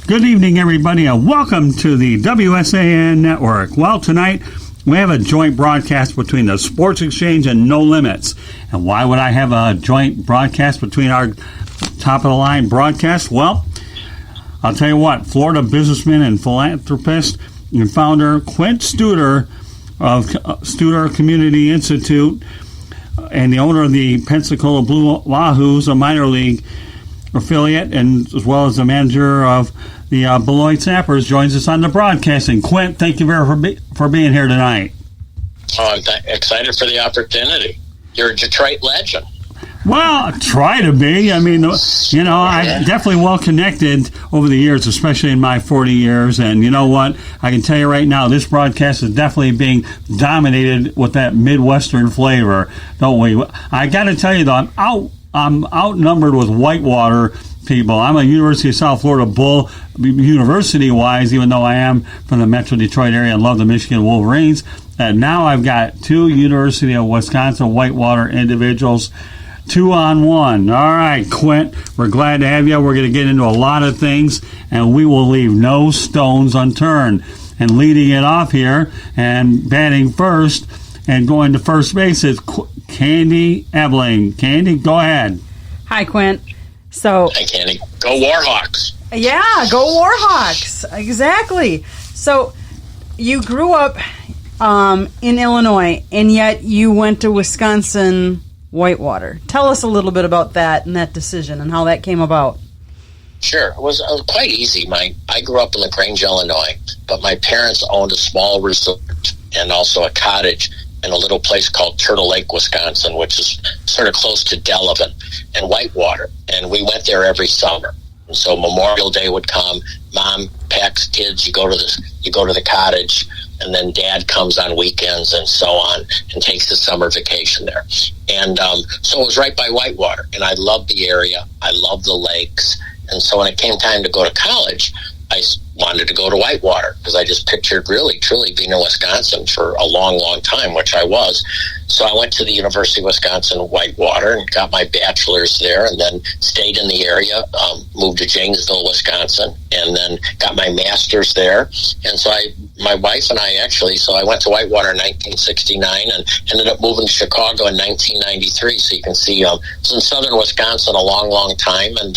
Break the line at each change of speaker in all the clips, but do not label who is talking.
Good evening, everybody, and welcome to the WSAN Network. Well, tonight we have a joint broadcast between the Sports Exchange and No Limits. And why would I have a joint broadcast between our top-of-the-line broadcasts? Well, I'll tell you what, Florida businessman and philanthropist and founder Quint Studer of Studer Community Institute and the owner of the Pensacola Blue Wahoos, a minor league affiliate, and as well as the manager of the Beloit Sappers, joins us on the broadcasting. Quint, thank you for being here tonight.
Oh, I'm excited for the opportunity. You're a Detroit legend.
Well, try to be. I mean, you know, I'm definitely well connected over the years, especially in my 40 years. And you know what? I can tell you right now, this broadcast is definitely being dominated with that Midwestern flavor, don't we? I got to tell you, though, I'm outnumbered with Whitewater people. I'm a University of South Florida Bull, university-wise, even though I am from the Metro Detroit area and love the Michigan Wolverines. And now I've got two University of Wisconsin Whitewater individuals, 2-on-1. All right, Quint, we're glad to have you. We're going to get into a lot of things, and we will leave no stones unturned. And leading it off here and batting first and going to first base is Candy Ebling. Candy, go ahead.
Hi, Quint. So,
Hi, Candy. Go Warhawks.
Yeah, go Warhawks. Exactly. So, you grew up in Illinois, and yet you went to Wisconsin Whitewater. Tell us a little bit about that and that decision and how that came about.
Sure. It was quite easy. I grew up in LaGrange, Illinois, but my parents owned a small resort and also a cottage in a little place called Turtle Lake, Wisconsin, which is sort of close to Delavan and Whitewater. And we went there every summer. And so Memorial Day would come, Mom packs kids, you go to the cottage, and then Dad comes on weekends and so on and takes the summer vacation there. And so it was right by Whitewater, and I loved the area. I loved the lakes. And so when it came time to go to college, I wanted to go to Whitewater because I just pictured really, truly being in Wisconsin for a long, long time, which I was. So I went to the University of Wisconsin Whitewater and got my bachelor's there and then stayed in the area, moved to Janesville, Wisconsin, and then got my master's there. And so my wife and I I went to Whitewater in 1969 and ended up moving to Chicago in 1993. So you can see it's in southern Wisconsin a long, long time. And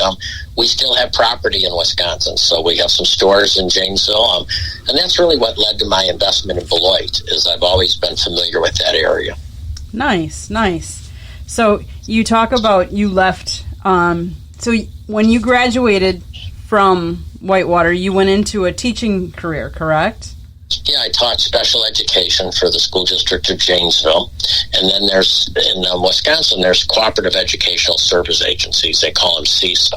we still have property in Wisconsin. So we have some stores in Janesville. And that's really what led to my investment in Beloit, is I've always been familiar with that area.
Nice. So you talk about you left. So when you graduated from Whitewater, you went into a teaching career, correct?
Yeah, I taught special education for the school district of Janesville. And then in Wisconsin, there's cooperative educational service agencies. They call them CESA.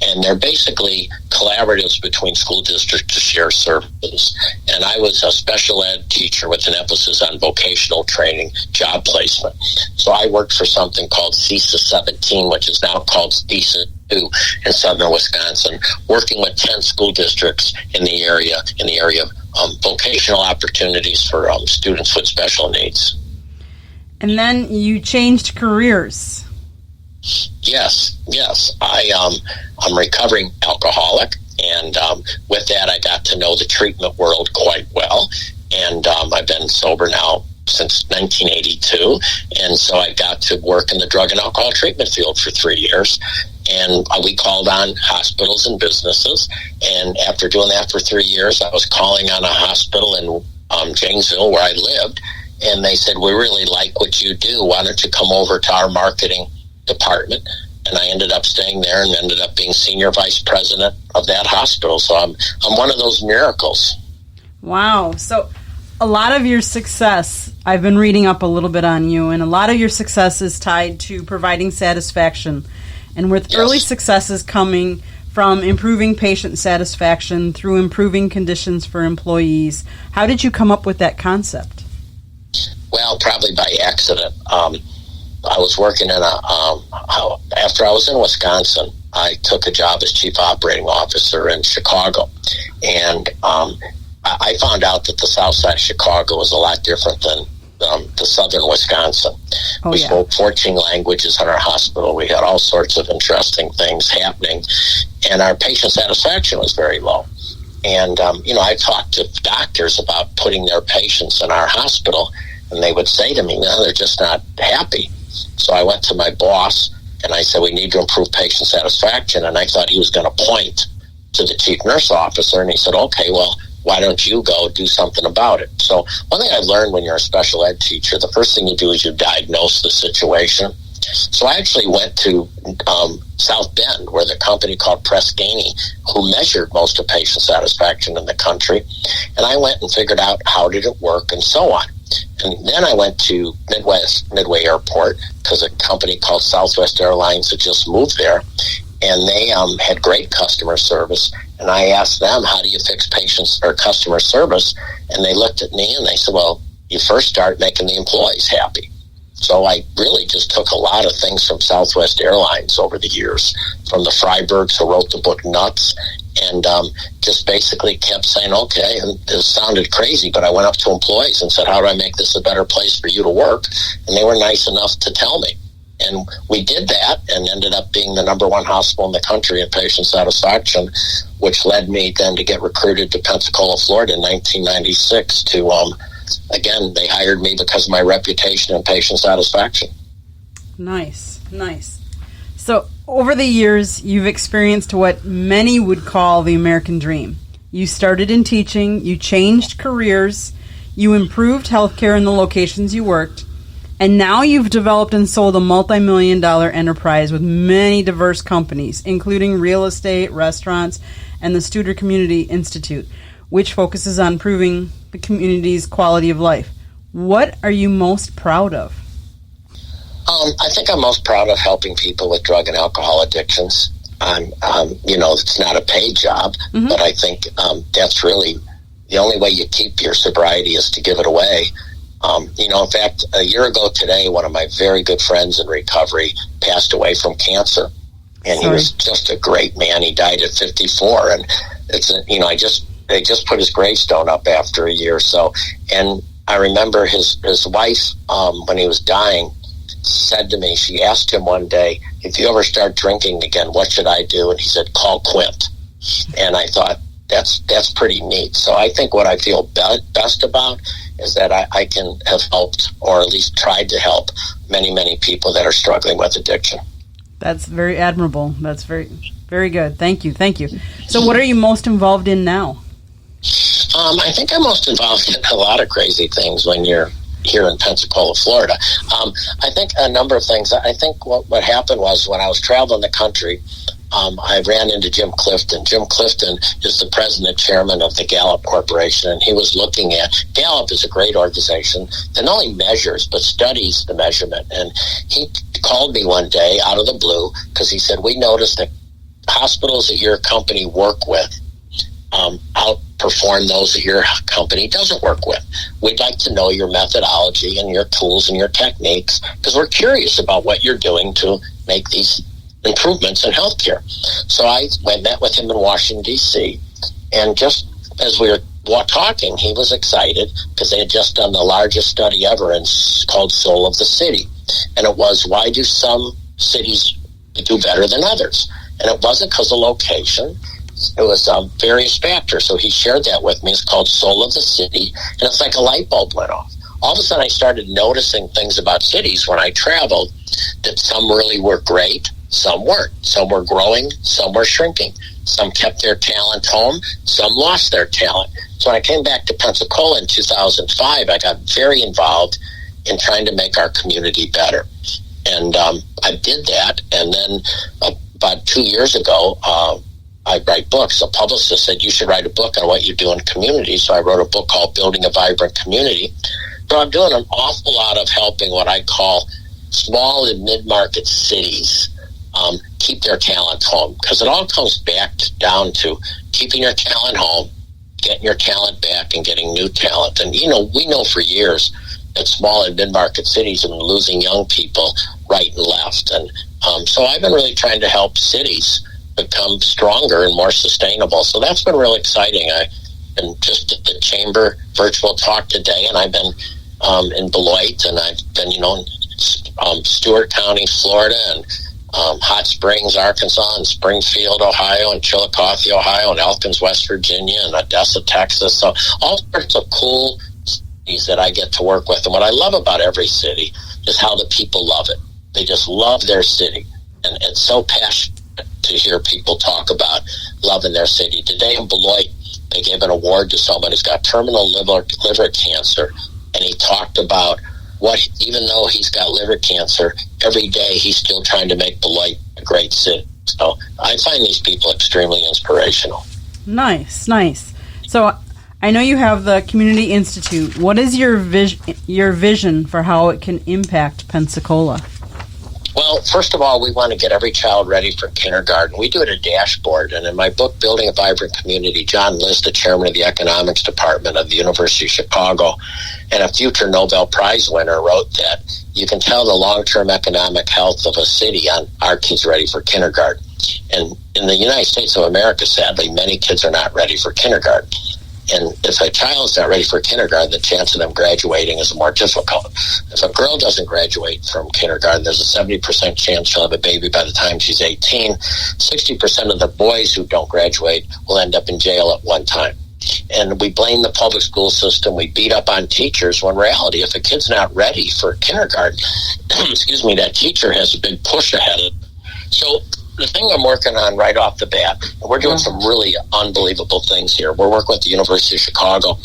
And they're basically collaboratives between school districts to share services. And I was a special ed teacher with an emphasis on vocational training, job placement. So I worked for something called CESA 17, which is now called CESA 2 in southern Wisconsin, working with 10 school districts in the area of vocational opportunities for students with special needs.
And then you changed careers.
Yes. I'm a recovering alcoholic, and with that, I got to know the treatment world quite well. And I've been sober now since 1982, and so I got to work in the drug and alcohol treatment field for 3 years. And we called on hospitals and businesses. And after doing that for 3 years, I was calling on a hospital in Janesville where I lived. And they said, we really like what you do. Why don't you come over to our marketing department? And I ended up staying there and ended up being senior vice president of that hospital. So I'm one of those miracles.
Wow. So a lot of your success, I've been reading up a little bit on you, and a lot of your success is tied to providing satisfaction. And with early successes coming from improving patient satisfaction through improving conditions for employees, how did you come up with that concept?
Well, probably by accident. I was working in after I was in Wisconsin, I took a job as chief operating officer in Chicago. And I found out that the south side of Chicago was a lot different than the southern Wisconsin. We spoke 14 languages in our hospital. We had all sorts of interesting things happening. and our patient satisfaction was very low. And, I talked to doctors about putting their patients in our hospital, and they would say to me, no, they're just not happy. So I went to my boss, and I said, we need to improve patient satisfaction. And I thought he was going to point to the chief nurse officer, and he said, okay, well, why don't you go do something about it? So one thing I learned when you're a special ed teacher, the first thing you do is you diagnose the situation. So I actually went to South Bend, where the company called Prescaney, who measured most of patient satisfaction in the country, and I went and figured out how did it work and so on. And then I went to Midway Airport, because a company called Southwest Airlines had just moved there, and they had great customer service. And I asked them, how do you fix patients or customer service? And they looked at me and they said, well, you first start making the employees happy. So I really just took a lot of things from Southwest Airlines over the years, from the Freibergs who wrote the book Nuts, and just basically kept saying, okay, and it sounded crazy, but I went up to employees and said, how do I make this a better place for you to work? And they were nice enough to tell me. And we did that and ended up being the number one hospital in the country in patient satisfaction, which led me then to get recruited to Pensacola, Florida in 1996 to, again, they hired me because of my reputation in patient satisfaction.
Nice. So over the years, you've experienced what many would call the American dream. You started in teaching, you changed careers, you improved healthcare in the locations you worked, and now you've developed and sold a multi-million-dollar enterprise with many diverse companies, including real estate, restaurants, and the Studer Community Institute, which focuses on improving the community's quality of life. What are you most proud of?
I think I'm most proud of helping people with drug and alcohol addictions. It's not a paid job, but I think that's really the only way you keep your sobriety is to give it away. In fact, a year ago today, one of my very good friends in recovery passed away from cancer, and he was just a great man. He died at 54, and they just put his gravestone up after a year or so. And I remember his wife, when he was dying, said to me, she asked him one day, if you ever start drinking again, what should I do? And he said, call Quint. And I thought, that's pretty neat. So I think what I feel best about is that I can have helped, or at least tried to help, many, many people that are struggling with addiction.
That's very admirable. That's very, very good. Thank you. So what are you most involved in now?
I think I'm most involved in a lot of crazy things when you're here in Pensacola, Florida. I think a number of things. I think what happened was when I was traveling the country, I ran into Jim Clifton. Jim Clifton is the president chairman of the Gallup Corporation, and he was looking at, Gallup is a great organization that not only measures but studies the measurement. And he called me one day out of the blue because he said, we noticed that hospitals that your company work with outperform those that your company doesn't work with. We'd like to know your methodology and your tools and your techniques, because we're curious about what you're doing to make these improvements in healthcare. So I met with him in Washington, D.C., and just as we were talking, he was excited because they had just done the largest study ever, and it's called Soul of the City. And it was, why do some cities do better than others? And it wasn't because of location. It was various factors. So he shared that with me. It's called Soul of the City, and it's like a light bulb went off. All of a sudden, I started noticing things about cities when I traveled, that some really were great, some weren't. Some were growing, some were shrinking. Some kept their talent home, some lost their talent. So when I came back to Pensacola in 2005, I got very involved in trying to make our community better. And I did that, and then about 2 years ago, I write books. A publicist said, you should write a book on what you do in community. So I wrote a book called Building a Vibrant Community. So I'm doing an awful lot of helping what I call small and mid-market cities keep their talent home. Because it all comes back down to keeping your talent home, getting your talent back, and getting new talent. And, we know for years that small and mid-market cities have been losing young people right and left. And so I've been really trying to help cities become stronger and more sustainable. So that's been really exciting. I've been just at the Chamber virtual talk today, and I've been in Beloit, and I've been, in Stewart County, Florida, and Hot Springs, Arkansas, and Springfield, Ohio, and Chillicothe, Ohio, and Elkins, West Virginia, and Odessa, Texas. So all sorts of cool cities that I get to work with. And what I love about every city is how the people love it. They just love their city. And it's so passionate to hear people talk about loving their city. Today in Beloit, they gave an award to someone who's got terminal liver cancer, and he talked about even though he's got liver cancer, every day he's still trying to make Beloit a great city. So I find these people extremely inspirational.
Nice. So I know you have the Community Institute. What is your vision for how it can impact Pensacola?
Well, first of all, we want to get every child ready for kindergarten. We do it a dashboard. And in my book, Building a Vibrant Community, John List, the chairman of the economics department of the University of Chicago, and a future Nobel Prize winner, wrote that you can tell the long-term economic health of a city on are kids ready for kindergarten. And in the United States of America, sadly, many kids are not ready for kindergarten. And if a child is not ready for kindergarten, the chance of them graduating is more difficult. If a girl doesn't graduate from kindergarten, there's a 70% chance she'll have a baby by the time she's 18. 60% of the boys who don't graduate will end up in jail at one time. And we blame the public school system. We beat up on teachers when in reality, if a kid's not ready for kindergarten, that teacher has a big push ahead of them. So the thing I'm working on right off the bat, and we're doing some really unbelievable things here. We're working with the University of Chicago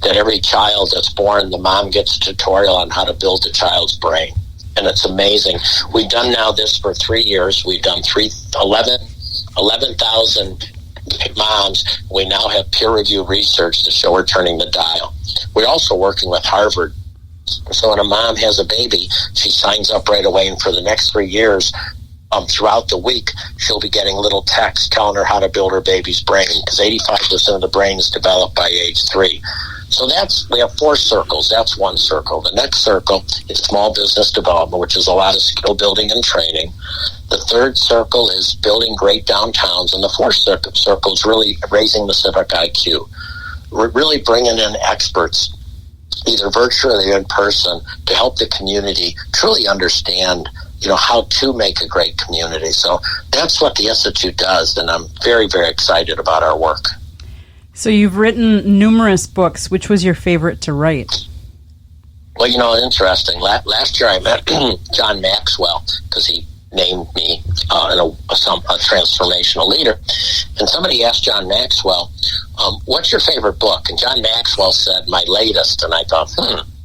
that every child that's born, the mom gets a tutorial on how to build the child's brain. And it's amazing. We've done now this for 3 years. We've done 11,000 moms. We now have peer-reviewed research to show we're turning the dial. We're also working with Harvard. So when a mom has a baby, she signs up right away, and for the next 3 years, throughout the week, she'll be getting little texts telling her how to build her baby's brain, because 85% of the brain is developed by age 3. So we have 4 circles. That's one circle. The next circle is small business development, which is a lot of skill building and training. The third circle is building great downtowns. And the fourth circle is really raising the civic IQ. We're really bringing in experts, either virtually or in person, to help the community truly understand how to make a great community. So that's what the Institute does, and I'm very, very excited about our work.
So you've written numerous books. Which was your favorite to write?
Well, interesting. Last year I met John Maxwell, because he named me a transformational leader. And somebody asked John Maxwell, what's your favorite book? And John Maxwell said, my latest. And I thought,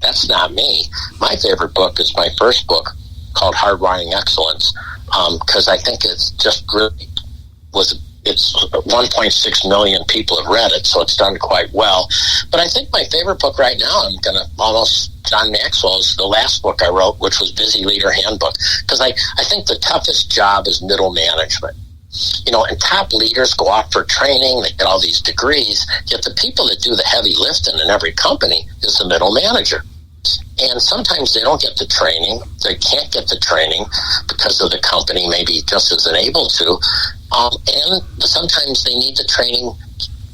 that's not me. My favorite book is my first book, called Hardwiring Excellence, because I think it's just really it's 1.6 million people have read it, so it's done quite well. But I think my favorite book right now, John Maxwell's, the last book I wrote, which was Busy Leader Handbook, because I think the toughest job is middle management. And top leaders go out for training, they get all these degrees, yet the people that do the heavy lifting in every company is the middle manager. And sometimes they don't get the training. They can't get the training because of the company maybe just isn't able to. And sometimes they need the training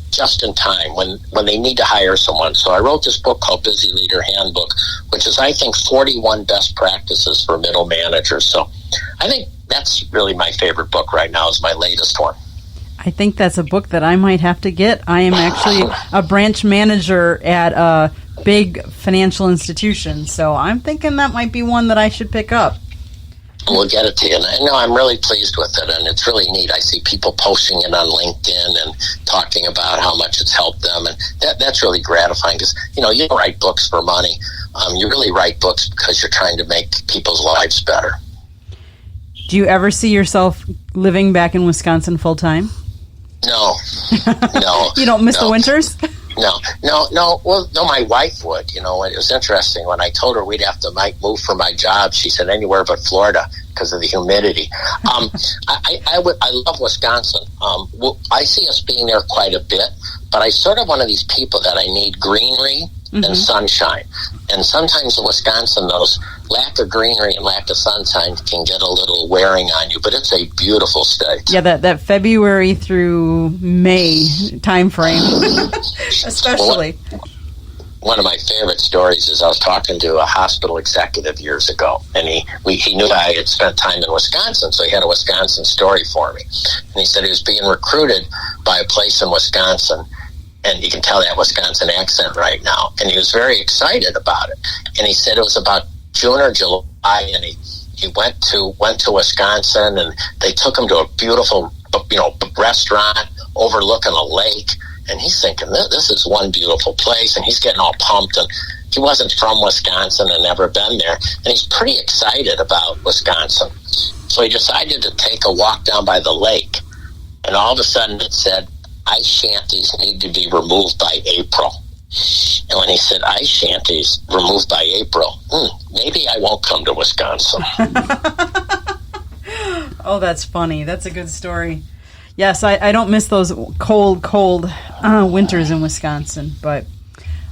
just in time when they need to hire someone. So I wrote this book called Busy Leader Handbook, which is, I think, 41 best practices for middle managers. So I think that's really my favorite book right now, is my latest one.
I think that's a book that I might have to get. I am actually a branch manager at a big financial institution, so I'm thinking that might be one that I should pick up.
We'll get it to you. And I know I'm really pleased with it, and it's really neat. I see people posting it on LinkedIn and talking about how much it's helped them, and that's really gratifying, because, you don't write books for money. You really write books because you're trying to make people's lives better.
Do you ever see yourself living back in Wisconsin full-time?
No.
You don't miss the winters?
No. Well, no, my wife would. It was interesting. When I told her we'd have to move for my job, she said anywhere but Florida because of the humidity. I love Wisconsin. I see us being there quite a bit, but I sort of one of these people that I need greenery and sunshine. And sometimes in Wisconsin, those lack of greenery and lack of sunshine can get a little wearing on you, but it's a beautiful state. Yeah,
that February through May time frame, especially.
one of my favorite stories is I was talking to a hospital executive years ago, and he knew I had spent time in Wisconsin, so he had a Wisconsin story for me. And he said he was being recruited by a place in Wisconsin, and you can tell that Wisconsin accent right now. And he was very excited about it. And he said it was about June or July, and he went to Wisconsin, and they took him to a beautiful, restaurant overlooking a lake. And he's thinking, this is one beautiful place, and he's getting all pumped. And he wasn't from Wisconsin and never been there, and he's pretty excited about Wisconsin. So he decided to take a walk down by the lake, and all of a sudden it said, ice shanties need to be removed by April. And when he said ice shanties removed by April, maybe I won't come to Wisconsin.
Oh, that's funny. That's a good story. Yes, I don't miss those cold winters in Wisconsin, but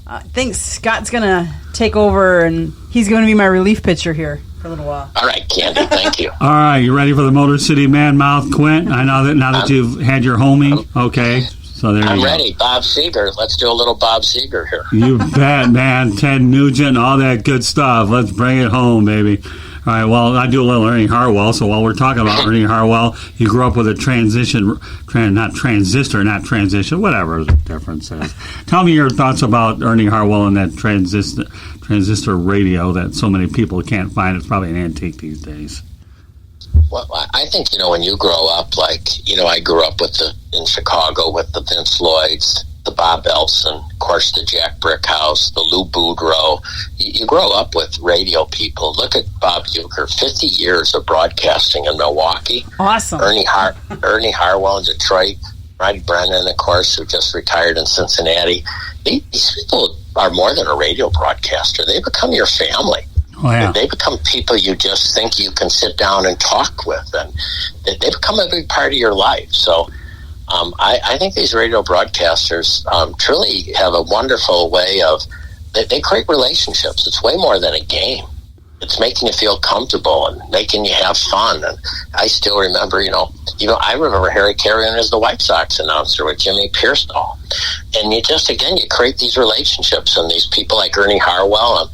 I think Scott's going to take over, and he's going to be my relief pitcher here for a little while.
All right, Candy, thank you.
All right, you ready for the Motor City Man Mouth, Quint? I know that you've had your homie. Okay, so there you go.
I'm ready. Bob Seger. Let's do a little Bob Seger here.
You bet, man. Ted Nugent, all that good stuff. Let's bring it home, baby. All right, well, I do a little Ernie Harwell, so while we're talking about Ernie Harwell, you grew up with a whatever the difference is. Tell me your thoughts about Ernie Harwell and that transistor radio that so many people can't find. It's probably an antique these days.
Well, I think, when you grow up, I grew up in Chicago with the Vince Lloyds, the Bob Elson, of course, the Jack Brickhouse, the Lou Boudreau. You grow up with radio people. Look at Bob Uecker, 50 years of broadcasting in Milwaukee.
Awesome.
Ernie Harwell in Detroit. Roddy Brennan, of course, who just retired in Cincinnati. These people are more than a radio broadcaster. They become your family.
Oh, yeah.
They become people you just think you can sit down and talk with, and they become a big part of your life. So I think these radio broadcasters truly have a wonderful way of, they create relationships. It's way more than a game. It's making you feel comfortable and making you have fun. And I still remember, I remember Harry Carrion as the White Sox announcer with Jimmy Piersall. And you create these relationships, and these people like Ernie Harwell,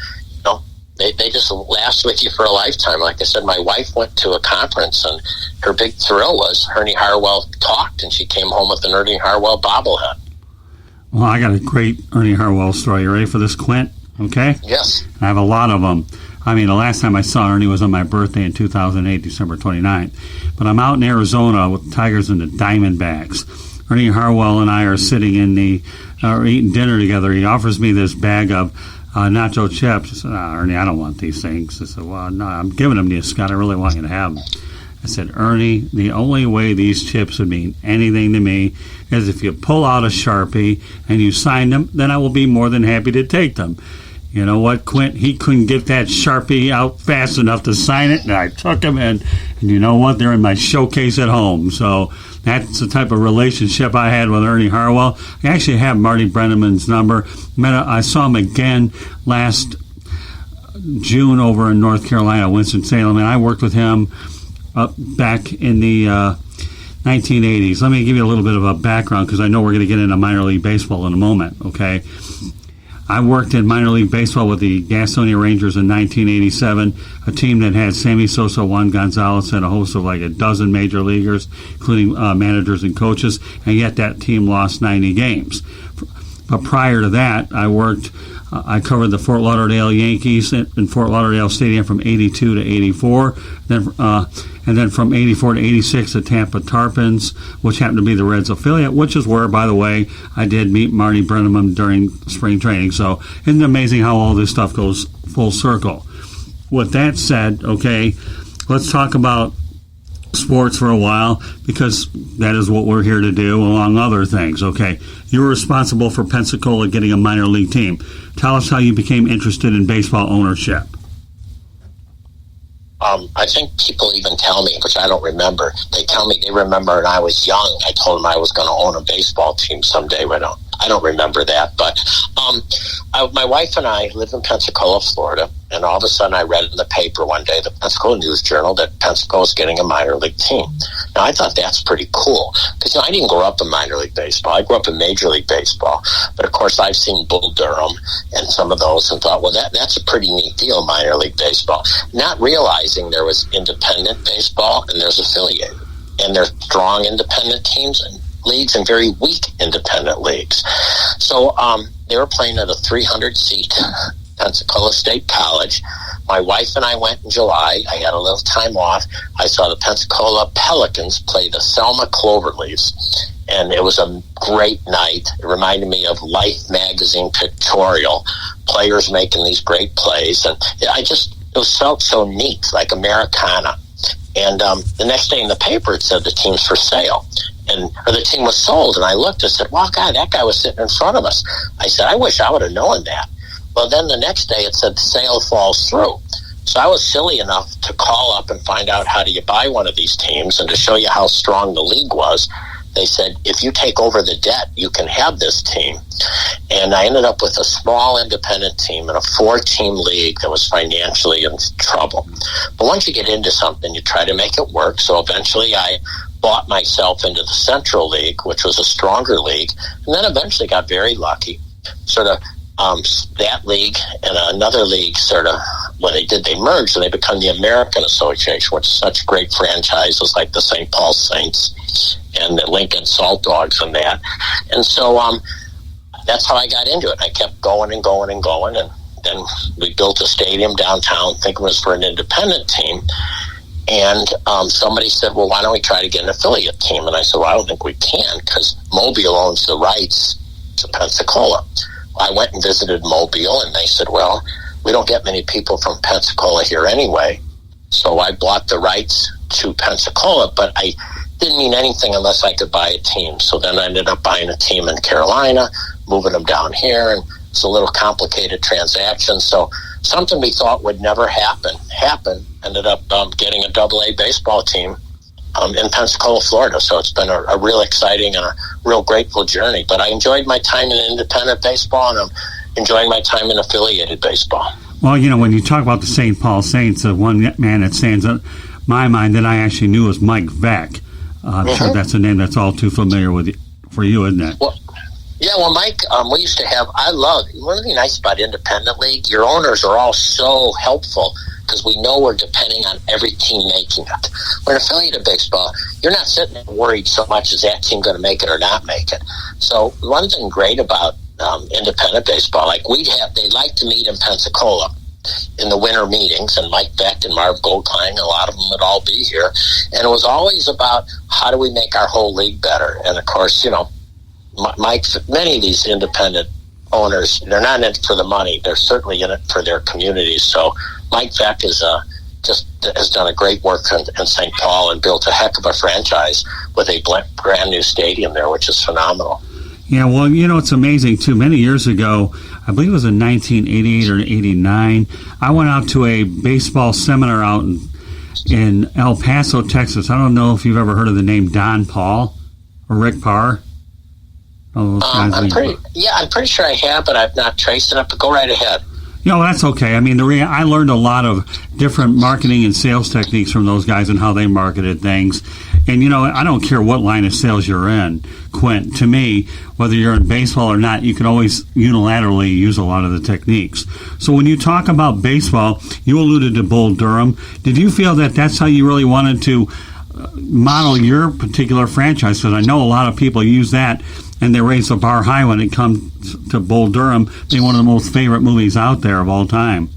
they just last with you for a lifetime. Like I said, my wife went to a conference, and her big thrill was Ernie Harwell talked, and she came home with an Ernie Harwell bobblehead.
Well, I got a great Ernie Harwell story. You ready for this, Quint? Okay?
Yes.
I have a lot of them. I mean, the last time I saw Ernie was on my birthday in 2008, December 29th. But I'm out in Arizona with the Tigers and the Diamondbacks. Ernie Harwell and I are sitting eating dinner together. He offers me this bag of nacho chips. I said, Ernie, I don't want these things. I said, well, no, I'm giving them to you, Scott. I really want you to have them. I said, Ernie, the only way these chips would mean anything to me is if you pull out a Sharpie and you sign them, then I will be more than happy to take them. You know what, Quint? He couldn't get that Sharpie out fast enough to sign it, and I took them, and you know what? They're in my showcase at home. So that's the type of relationship I had with Ernie Harwell. I actually have Marty Brenneman's number. I saw him again last June over in North Carolina, Winston-Salem, and I worked with him back in the 1980s. Let me give you a little bit of a background, because I know we're going to get into minor league baseball in a moment, okay? I worked in minor league baseball with the Gastonia Rangers in 1987, a team that had Sammy Sosa, Juan Gonzalez, and a host of like a dozen major leaguers, including managers and coaches, and yet that team lost 90 games. But prior to that, I covered the Fort Lauderdale Yankees in Fort Lauderdale Stadium from 82 to 84, and then from 84 to 86 the Tampa Tarpons, which happened to be the Reds affiliate, which is where, by the way, I did meet Marty Brenneman during spring training. So isn't it amazing how all this stuff goes full circle? With that said, okay, let's talk about sports for a while, because that is what we're here to do, along other things, okay? You were responsible for Pensacola getting a minor league team. Tell us how you became interested in baseball ownership.
I think people even tell me, which I don't remember, they tell me they remember when I was young, I told them I was going to own a baseball team someday. I don't remember that, but my wife and I live in Pensacola, Florida, And all of a sudden I read in the paper one day, the Pensacola News Journal, that Pensacola is getting a minor league team. Now, I thought that's pretty cool because I didn't grow up in minor league baseball. I grew up in Major League Baseball. But, of course, I've seen Bull Durham and some of those and thought, well, that's a pretty neat deal, minor league baseball. Not realizing there was independent baseball and there's affiliated. And there's strong independent teams and leagues and very weak independent leagues. So they were playing at a 300-seat Pensacola State College. My wife and I went in July. I had a little time off. I saw the Pensacola Pelicans play the Selma Cloverleafs, and it was a great night. It reminded me of Life magazine pictorial, players making these great plays, and it felt so neat, like Americana. And the next day in the paper, it said the team's for sale. Or the team was sold, and I looked and said, well, God, that guy was sitting in front of us. I said, I wish I would have known that. Well, then the next day it said the sale falls through. So I was silly enough to call up and find out how do you buy one of these teams, and to show you how strong the league was, they said, if you take over the debt, you can have this team. And I ended up with a small independent team in a 4-team league that was financially in trouble. But once you get into something, you try to make it work. So eventually I bought myself into the Central League, which was a stronger league, and then eventually got very lucky. Sort of that league and another league when they merged and they become the American Association, which is such great franchises like the St. Paul Saints and the Lincoln Salt Dogs and that. And so that's how I got into it. I kept going and going and going, and then we built a stadium downtown, thinking it was for an independent team. And somebody said, well, why don't we try to get an affiliate team? And I said, well, I don't think we can because Mobile owns the rights to Pensacola. I went and visited Mobile, and they said, well, we don't get many people from Pensacola here anyway. So I bought the rights to Pensacola, but I didn't mean anything unless I could buy a team. So then I ended up buying a team in Carolina, moving them down here, and it's a little complicated transaction. So something we thought would never happened, ended up getting a AA baseball team in Pensacola, Florida. So it's been a real exciting and a real grateful journey. But I enjoyed my time in independent baseball, and I'm enjoying my time in affiliated baseball.
Well, when you talk about the St. Paul Saints, the one man that stands in my mind that I actually knew was Mike Veck. I'm sure that's a name that's all too familiar for you, isn't it?
Well, Mike, we used to have, one of the nice about independent league, your owners are all so helpful because we know we're depending on every team making it. When affiliated baseball, you're not sitting there worried so much is that team going to make it or not make it. So one thing great about independent baseball, they'd like to meet in Pensacola in the winter meetings, and Mike Beck and Marv Goldklein, a lot of them would all be here. And it was always about how do we make our whole league better. And of course, Mike, many of these independent owners, they're not in it for the money. They're certainly in it for their communities. So Mike Beck has done a great work in St. Paul and built a heck of a franchise with a brand new stadium there, which is phenomenal.
Yeah, well, it's amazing, too. Many years ago, I believe it was in 1988 or 89, I went out to a baseball seminar out in El Paso, Texas. I don't know if you've ever heard of the name Don Paul or Rick Parr.
I'm pretty sure I have, but I've not traced it up. But go right ahead.
That's okay. I mean, I learned a lot of different marketing and sales techniques from those guys and how they marketed things. And, I don't care what line of sales you're in, Quint. To me, whether you're in baseball or not, you can always unilaterally use a lot of the techniques. So when you talk about baseball, you alluded to Bull Durham. Did you feel that that's how you really wanted to model your particular franchise? Because I know a lot of people use that, and they raise the bar high when it comes to Bull Durham being one of the most favorite movies out there of all time.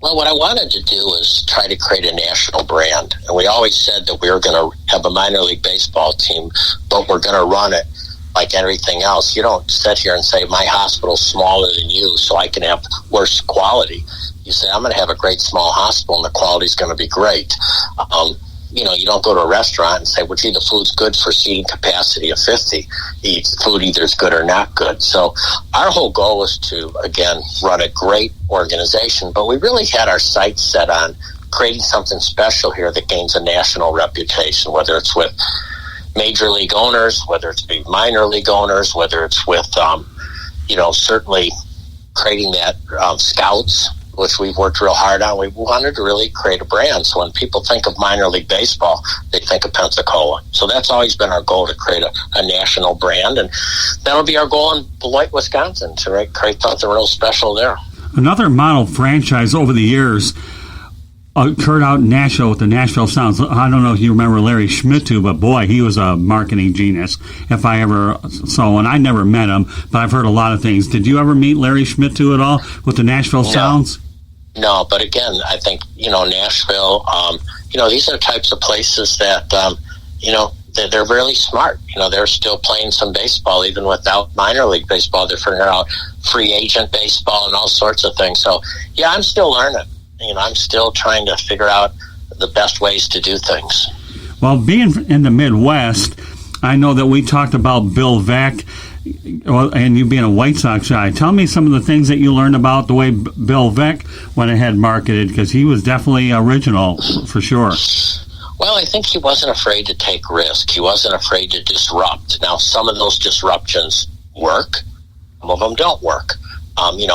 Well, what I wanted to do is try to create a national brand. And we always said that we were going to have a minor league baseball team, but we're going to run it like everything else. You don't sit here and say, my hospital's smaller than you, so I can have worse quality. You say, I'm going to have a great small hospital, and the quality's going to be great. You don't go to a restaurant and say, well, gee, the food's good for seating capacity of 50. Food either is good or not good. So our whole goal was to, again, run a great organization, but we really had our sights set on creating something special here that gains a national reputation, whether it's with major league owners, whether it's with minor league owners, whether it's with, certainly creating that scouts which we've worked real hard on. We wanted to really create a brand. So when people think of minor league baseball, they think of Pensacola. So that's always been our goal, to create a national brand. And that'll be our goal in Beloit, Wisconsin, to create something real special there.
Another model franchise over the years occurred out in Nashville with the Nashville Sounds. I don't know if you remember Larry Schmittu, but boy, he was a marketing genius if I ever saw one. I never met him, but I've heard a lot of things. Did you ever meet Larry Schmittu at all with the Nashville Sounds?
No, but again, I think, Nashville, these are types of places that, they're really smart. They're still playing some baseball even without minor league baseball. They're figuring out free agent baseball and all sorts of things. So, yeah, I'm still learning. I'm still trying to figure out the best ways to do things.
Well, being in the Midwest, I know that we talked about Bill Veeck, and you being a White Sox guy. Tell me some of the things that you learned about the way Bill Veeck went ahead and marketed, because he was definitely original, for sure.
Well, I think he wasn't afraid to take risk. He wasn't afraid to disrupt. Now, some of those disruptions work. Some of them don't work.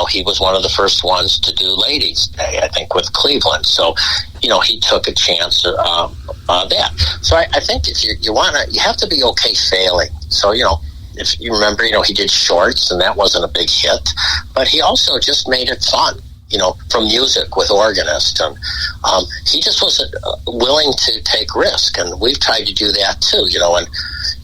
He was one of the first ones to do Ladies' Day, I think, with Cleveland. So, he took a chance that. So I think if you have to be okay failing. So, if you remember, he did Shorts, and that wasn't a big hit. But he also just made it fun, from music with organist. And he just wasn't willing to take risk. And we've tried to do that too,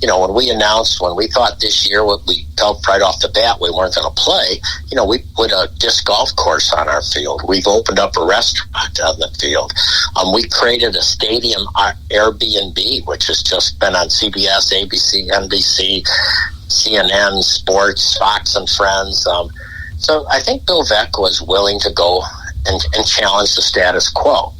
when we announced, when we thought this year, we felt right off the bat we weren't going to play, we put a disc golf course on our field. We've opened up a restaurant on the field. We created a stadium Airbnb, which has just been on CBS, ABC, NBC, CNN, Sports, Fox and Friends. So I think Bill Veeck was willing to go and challenge the status quo.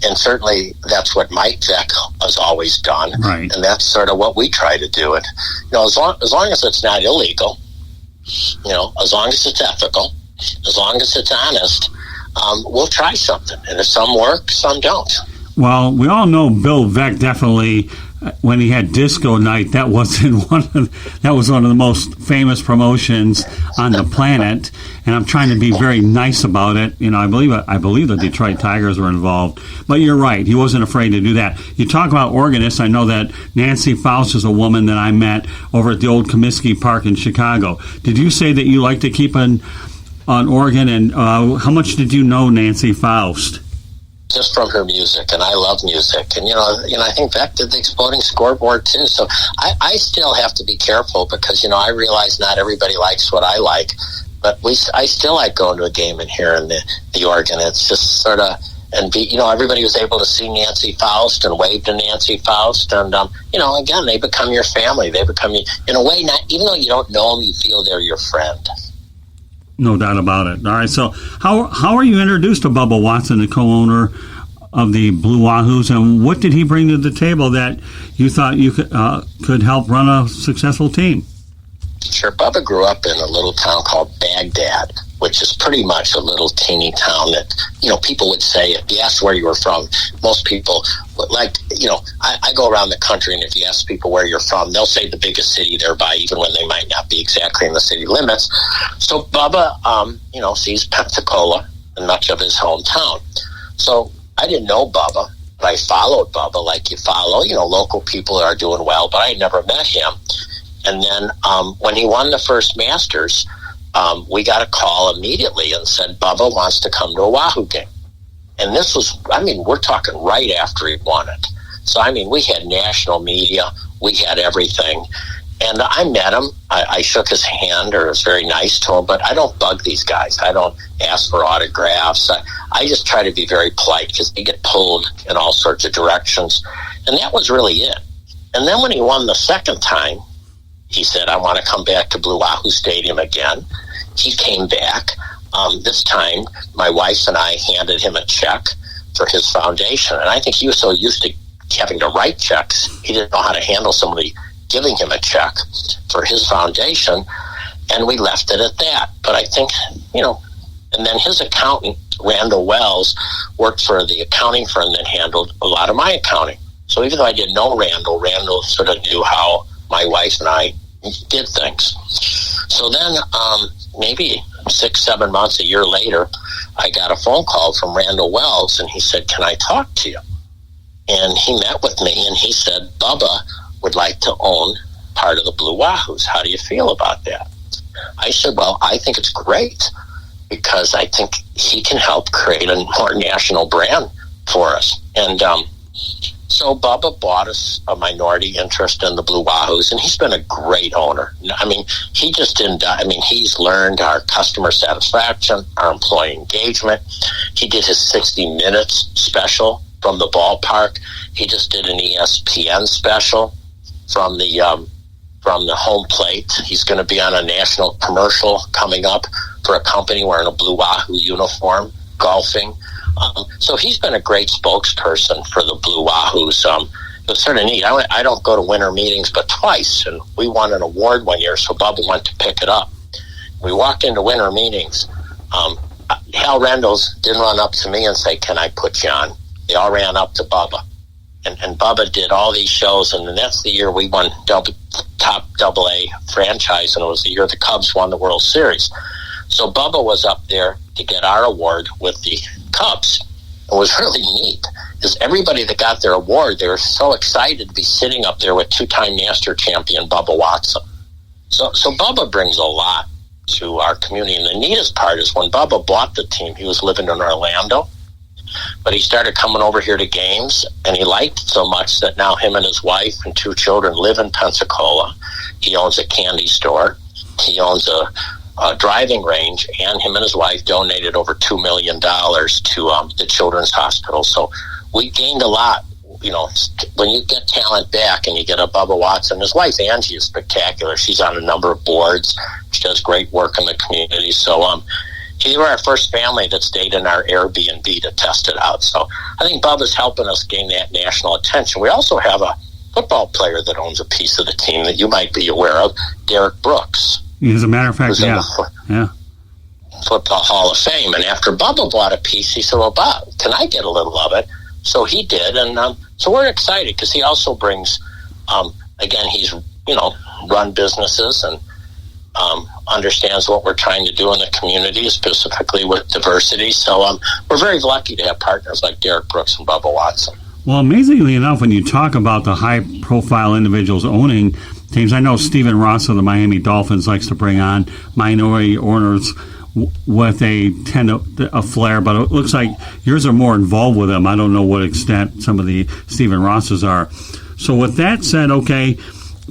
And certainly that's what Mike Veeck has always done.
Right.
And that's sort of what we try to do. It, as long as it's not illegal, as long as it's ethical, as long as it's honest, we'll try something. And if some work, some don't.
Well, we all know Bill Veeck definitely, when he had Disco Night, that was one of the most famous promotions on the planet. And I'm trying to be very nice about it. I believe the Detroit Tigers were involved. But you're right, he wasn't afraid to do that. You talk about organists. I know that Nancy Faust is a woman that I met over at the old Comiskey Park in Chicago. Did you say that you like to keep an organ? And how much did you know Nancy Faust?
Just from her music, and I love music. And, I think Veeck did the Exploding Scoreboard, too. So I still have to be careful because, I realize not everybody likes what I like. But I still like going to a game and hearing the organ. It's just sort of, and everybody was able to see Nancy Faust and wave to Nancy Faust. And, again, they become your family. They become, in a way, not even though you don't know them, you feel they're your friend.
No doubt about it. All right, so how are you introduced to Bubba Watson, the co-owner of the Blue Wahoos, and what did he bring to the table that you thought you could help run a successful team?
Sure. Bubba grew up in a little town called Baghdad, which is pretty much a little teeny town that, people would say, if you asked where you were from, most people, I go around the country, and if you ask people where you're from, they'll say the biggest city thereby, even when they might not be exactly in the city limits. So Bubba, sees Pensacola and much of his hometown. So I didn't know Bubba, but I followed Bubba like you follow, local people that are doing well, but I had never met him. And then when he won the first Masters, we got a call immediately and said, Bubba wants to come to a Wahoo game. And this was, we're talking right after he won it. So, we had national media, we had everything. And I met him, I shook his hand, or was very nice to him, but I don't bug these guys. I don't ask for autographs. I just try to be very polite because they get pulled in all sorts of directions. And that was really it. And then when he won the second time, he said, I want to come back to Blue Wahoo Stadium again. He came back. This time, my wife and I handed him a check for his foundation. And I think he was so used to having to write checks, he didn't know how to handle somebody giving him a check for his foundation. And we left it at that. But I think, and then his accountant, Randall Wells, worked for the accounting firm that handled a lot of my accounting. So even though I didn't know Randall sort of knew how my wife and I did things. So then maybe 6-7 months, a year later, I got a phone call from Randall Wells, and he said, "Can I talk to you?" And he met with me, and he said, "Bubba would like to own part of the Blue Wahoos. How do you feel about that?" I said, "Well, I think it's great, because I think he can help create a more national brand for us." And so Bubba bought us a minority interest in the Blue Wahoos, and he's been a great owner. I mean, he just didn't. I mean, he's learned our customer satisfaction, our employee engagement. He did his 60 Minutes special from the ballpark. He just did an ESPN special from the home plate. He's going to be on a national commercial coming up for a company wearing a Blue Wahoo uniform, golfing. So he's been a great spokesperson for the Blue Wahoos. It was sort of neat. I don't go to winter meetings but twice, and we won an award one year, so Bubba went to pick it up. We walked into winter meetings. Hal Rendels didn't run up to me and say, "Can I put you on?" They all ran up to Bubba. And Bubba did all these shows, and that's the year we won top AA franchise, and it was the year the Cubs won the World Series. So Bubba was up there to get our award with the Cubs. It was really neat, because everybody that got their award, they were so excited to be sitting up there with two-time Master champion Bubba Watson. So Bubba brings a lot to our community, and the neatest part is when Bubba bought the team, he was living in Orlando, but he started coming over here to games, and he liked it so much that now him and his wife and 2 children live in Pensacola. He owns a candy store. He owns a driving range, and him and his wife donated over $2 million to the Children's Hospital. So we gained a lot. You know, when you get talent back and you get a Bubba Watson, his wife Angie is spectacular. She's on a number of boards. She does great work in the community. So they were our first family that stayed in our Airbnb to test it out. So I think Bubba's helping us gain that national attention. We also have a football player that owns a piece of the team that you might be aware of, Derek Brooks.
As a matter of fact, yeah.
Football Hall of Fame. And after Bubba bought a piece, he said, "Well, Bob, can I get a little of it?" So he did. And so we're excited, because he also brings, again, he's, run businesses and understands what we're trying to do in the community, specifically with diversity. So we're very lucky to have partners like Derek Brooks and Bubba Watson.
Well, amazingly enough, when you talk about the high-profile individuals owning teams, I know Stephen Ross of the Miami Dolphins likes to bring on minority owners with a flair, but it looks like yours are more involved with them. I don't know what extent some of the Stephen Rosses are. So with that said, okay,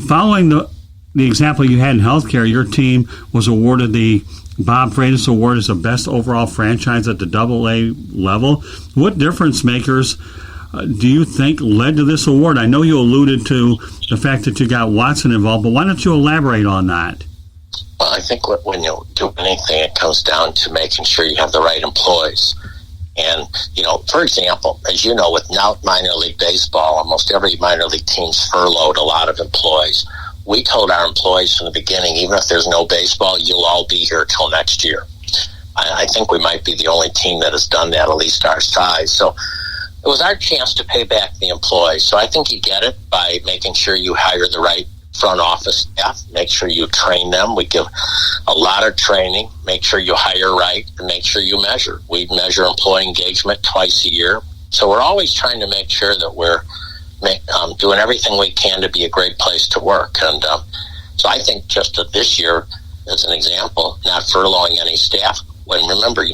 following the example you had in healthcare, your team was awarded the Bob Freitas Award as the best overall franchise at the AA level. What difference makers do you think led to this award? I know you alluded to the fact that you got Watson involved, but why don't you elaborate on that?
Well, I think when you do anything, it comes down to making sure you have the right employees. And, for example, as you know, with now minor league baseball, almost every minor league team's furloughed a lot of employees. We told our employees from the beginning, even if there's no baseball, you'll all be here till next year. I think we might be the only team that has done that, at least our size. So it was our chance to pay back the employees. So I think you get it by making sure you hire the right front office staff, make sure you train them. We give a lot of training, make sure you hire right, and make sure you measure. We measure employee engagement twice a year. So we're always trying to make sure that we're doing everything we can to be a great place to work. And so I think just this year, as an example, not furloughing any staff. Remember,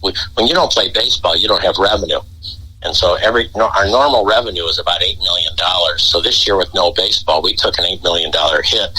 when you don't play baseball, you don't have revenue. And so our normal revenue is about $8 million. So this year with no baseball, we took an $8 million hit,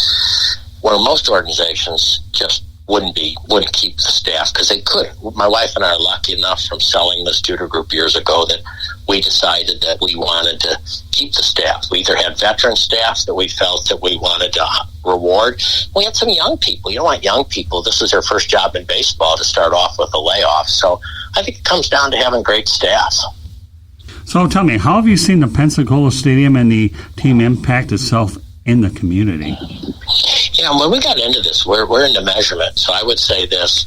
where most organizations just wouldn't keep the staff, because they couldn't. My wife and I are lucky enough from selling the Studer Group years ago that we decided that we wanted to keep the staff. We either had veteran staff that we felt that we wanted to reward. We had some young people. You don't want young people, this is their first job in baseball, to start off with a layoff. So I think it comes down to having great staff.
So tell me, how have you seen the Pensacola Stadium and the team impact itself in the community?
When we got into this, we're into measurement. So I would say this: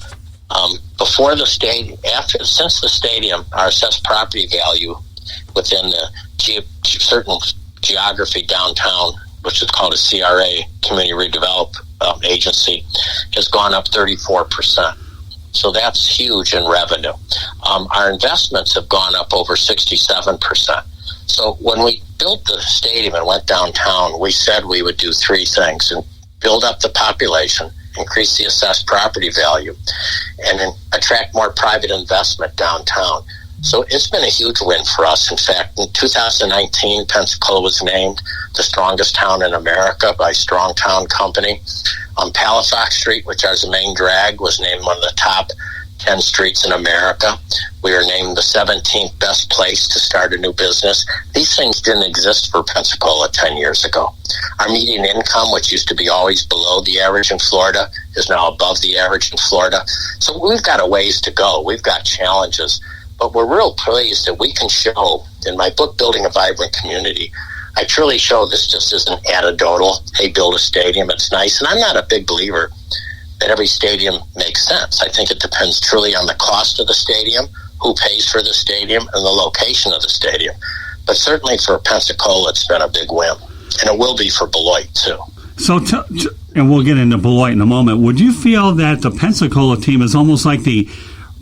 before the stadium, since the stadium, our assessed property value within the certain geography downtown, which is called a CRA, Community Redevelop Agency, has gone up 34%. So that's huge in revenue. Our investments have gone up over 67%. So when we built the stadium and went downtown, we said we would do three things: and build up the population, increase the assessed property value, and then attract more private investment downtown. So it's been a huge win for us. In fact, in 2019, Pensacola was named the strongest town in America by Strong Town Company. Palafox Street, which is the main drag, was named one of the top 10 streets in America. We were named the 17th best place to start a new business. These things didn't exist for Pensacola 10 years ago. Our median income, which used to be always below the average in Florida, is now above the average in Florida. So we've got a ways to go. We've got challenges. But we're real pleased that we can show, in my book, Building a Vibrant Community, I truly show this just isn't anecdotal. Hey, build a stadium, it's nice. And I'm not a big believer that every stadium makes sense. I think it depends truly on the cost of the stadium, who pays for the stadium, and the location of the stadium. But certainly for Pensacola, it's been a big win. And it will be for Beloit, too.
So, and we'll get into Beloit in a moment. Would you feel that the Pensacola team is almost like the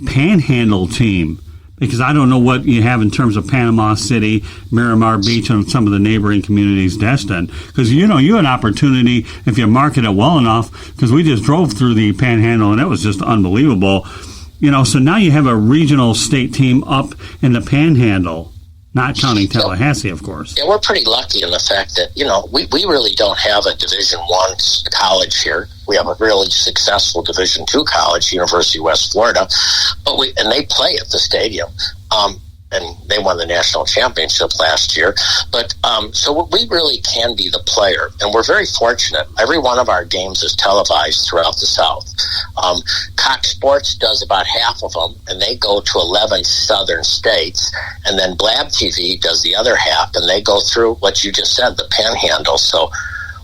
Panhandle team? Because I don't know what you have in terms of Panama City, Miramar Beach, and some of the neighboring communities, Destin. Because, you had an opportunity, if you market it well enough, because we just drove through the Panhandle, and it was just unbelievable. So now you have a regional state team up in the Panhandle, not counting Tallahassee, of course.
Yeah, we're pretty lucky in the fact that, we really don't have a Division I college here. We have a really successful Division II college, University of West Florida, and they play at the stadium. And they won the national championship last year. But so we really can be the player, and we're very fortunate. Every one of our games is televised throughout the South. Cox Sports does about half of them, and they go to 11 southern states. And then Blab TV does the other half, and they go through what you just said, the Panhandle. So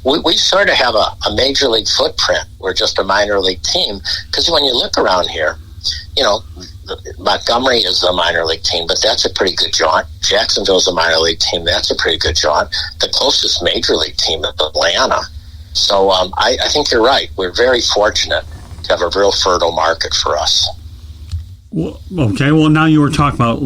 we sort of have a major league footprint. We're just a minor league team, because when you look around here, Montgomery is a minor league team, but that's a pretty good jaunt. Jacksonville's a minor league team. That's a pretty good jaunt. The closest major league team is Atlanta. So I think you're right. We're very fortunate to have a real fertile market for us.
Well, okay, well, now you were talking about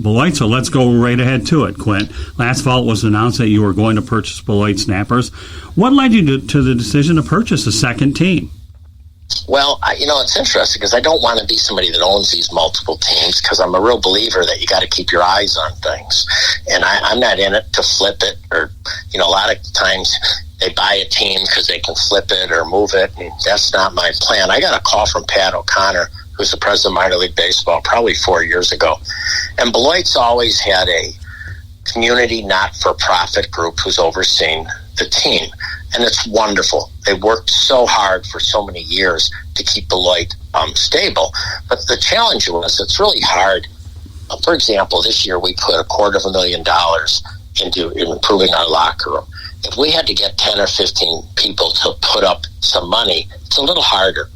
Beloit, so let's go right ahead to it, Quint. Last fall it was announced that you were going to purchase Beloit Snappers. What led you to the decision to purchase a second team?
Well, it's interesting because I don't want to be somebody that owns these multiple teams, because I'm a real believer that you got to keep your eyes on things. And I'm not in it to flip it, or, a lot of times they buy a team because they can flip it or move it, and that's not my plan. I got a call from Pat O'Connor, who's the president of minor league baseball, probably 4 years ago. And Beloit's always had a community not-for-profit group who's overseen the team. And it's wonderful. They worked so hard for so many years to keep Beloit stable. But the challenge was, it's really hard. For example, this year we put $250,000 into improving our locker room. If we had to get 10 or 15 people to put up some money, it's a little harder.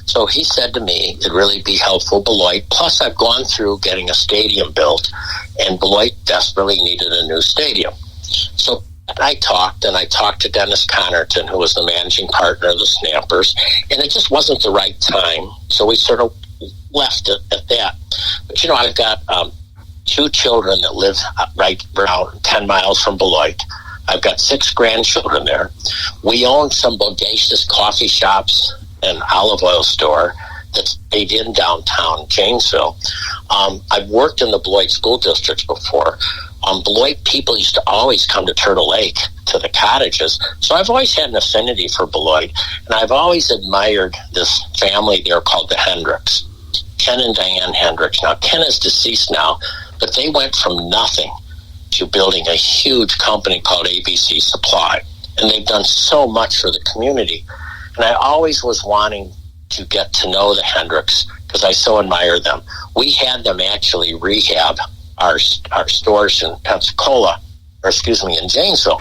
So he said to me, it'd really be helpful, Beloit. Plus, I've gone through getting a stadium built, and Beloit desperately needed a new stadium. So I talked to Dennis Connerton, who was the managing partner of the Snappers, and it just wasn't the right time. So we sort of left it at that. But, I've got 2 children that live right around 10 miles from Beloit. I've got 6 grandchildren there. We own some bodacious coffee shops and olive oil store that's stayed in downtown Janesville. I've worked in the Beloit school districts before. Beloit people used to always come to Turtle Lake, to the cottages. So I've always had an affinity for Beloit, and I've always admired this family there called the Hendricks, Ken and Diane Hendricks. Now, Ken is deceased now, but they went from nothing to building a huge company called ABC Supply, and they've done so much for the community. And I always was wanting to get to know the Hendricks because I so admire them. We had them actually rehab our stores in Pensacola, in Janesville.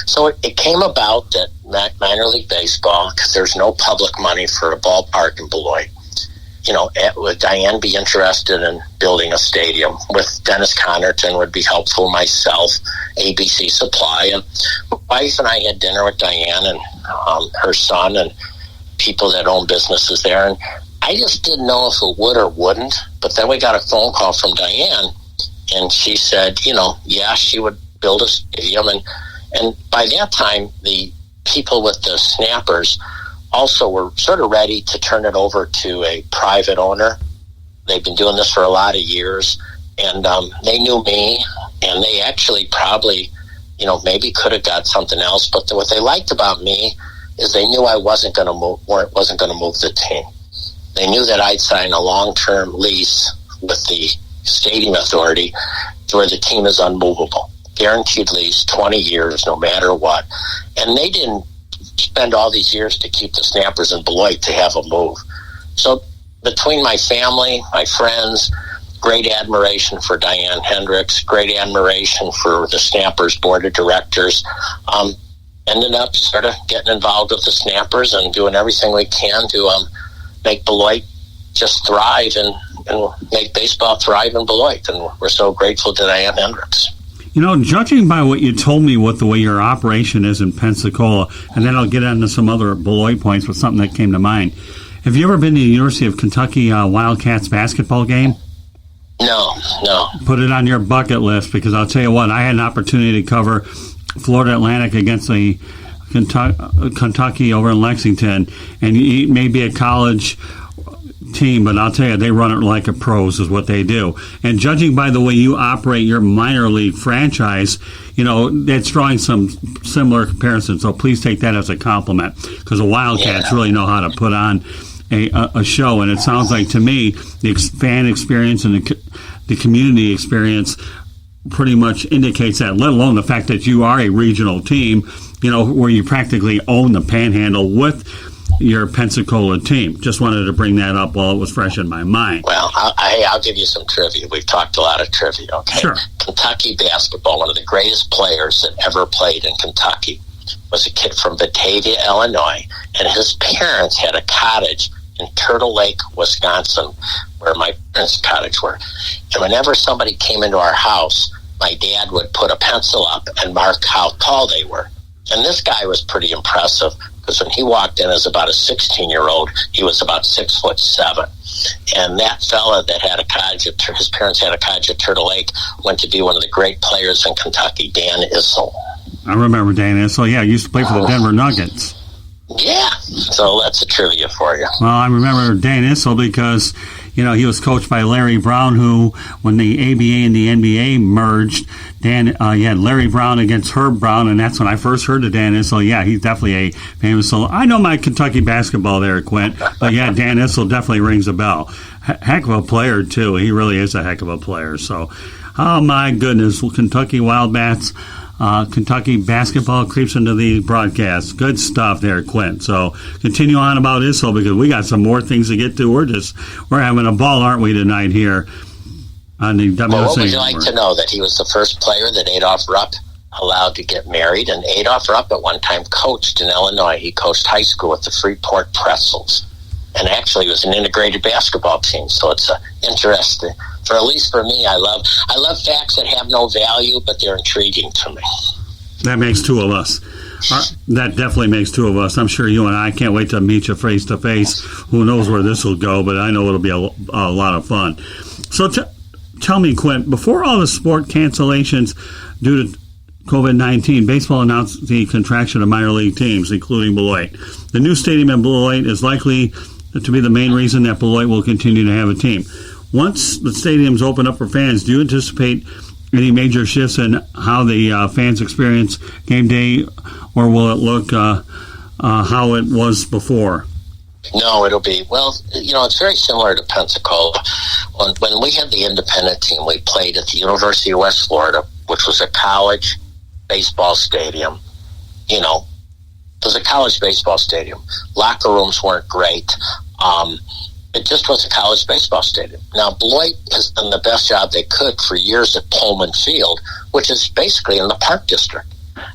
So it came about that minor league baseball, because there's no public money for a ballpark in Beloit. Would Diane be interested in building a stadium? With Dennis Connerton would be helpful, myself, ABC Supply. And my wife and I had dinner with Diane and her son and people that own businesses there. And I just didn't know if it would or wouldn't. But then we got a phone call from Diane, and she said, yeah, she would build a stadium. And by that time, the people with the Snappers also were sort of ready to turn it over to a private owner. They've been doing this for a lot of years, and they knew me, and they actually probably, maybe could have got something else. But what they liked about me is they knew I wasn't going to move the team. They knew that I'd sign a long-term lease with the Stadium Authority where the team is unmovable. Guaranteed lease, 20 years, no matter what. And they didn't spend all these years to keep the Snappers in Beloit to have a move. So between my family, my friends, great admiration for Diane Hendricks, great admiration for the Snappers board of directors, ended up sort of getting involved with the Snappers and doing everything we can to make Beloit just thrive and make baseball thrive in Beloit. And we're so grateful to Diane Hendricks.
Judging by what you told me, what the way your operation is in Pensacola, and then I'll get into some other Beloit points with something that came to mind. Have you ever been to the University of Kentucky Wildcats basketball game?
No.
Put it on your bucket list, because I'll tell you what, I had an opportunity to cover Florida Atlantic against the Kentucky over in Lexington, and it may be a college team, but I'll tell you, they run it like a pros is what they do. And judging by the way you operate your minor league franchise, that's drawing some similar comparisons. So please take that as a compliment, because the Wildcats really know how to put on a show. And it sounds like to me the fan experience and the community experience pretty much indicates that, let alone the fact that you are a regional team, where you practically own the Panhandle with your Pensacola team. Just wanted to bring that up while it was fresh in my mind.
Well, I'll give you some trivia. We've talked a lot of trivia, okay?
Sure.
Kentucky basketball, one of the greatest players that ever played in Kentucky, was a kid from Batavia, Illinois, and his parents had a cottage in Turtle Lake, Wisconsin, where my parents' cottage were. And whenever somebody came into our house, my dad would put a pencil up and mark how tall they were. And this guy was pretty impressive, because when he walked in as about a 16-year-old, he was about 6'7". And that fella that had a cottage, his parents had a cottage at Turtle Lake, went to be one of the great players in Kentucky, Dan Issel.
I remember Dan Issel. Yeah, he used to play for the Denver Nuggets.
Yeah, so that's a trivia for you.
Well, I remember Dan Issel because, he was coached by Larry Brown, who, when the ABA and the NBA merged, you had Larry Brown against Herb Brown, and that's when I first heard of Dan Issel. Yeah, he's definitely a famous. So I know my Kentucky basketball there, Quint, but yeah, Dan Issel definitely rings a bell. Heck of a player, too. He really is a heck of a player. So, oh my goodness, Kentucky Wildcats. Kentucky basketball creeps into the broadcast. Good stuff there, Quint. So continue on about Issel, because we got some more things to get to. We're having a ball, aren't we, tonight here on the WSA.
Well, what would you like to know? That he was the first player that Adolph Rupp allowed to get married, and Adolph Rupp at one time coached in Illinois. He coached high school at the Freeport Pretzels, and actually it was an integrated basketball team. So it's interesting. For at least for me, I love facts that have no value, but they're intriguing to me.
That makes two of us. That definitely makes two of us. I'm sure you and I can't wait to meet you face to face. Who knows where this will go, but I know it'll be a lot of fun. So tell me, Quint, before all the sport cancellations due to COVID-19, baseball announced the contraction of minor league teams, including Beloit. The new stadium in Beloit is likely to be the main reason that Beloit will continue to have a team. Once the stadiums open up for fans, do you anticipate any major shifts in how the fans experience game day, or will it look how it was before?
No, it'll be, it's very similar to Pensacola. When we had the independent team, we played at the University of West Florida, which was a college baseball stadium. It was a college baseball stadium. Locker rooms weren't great. It just was a college baseball stadium. Now, Beloit has done the best job they could for years at Pullman Field, which is basically in the Park District.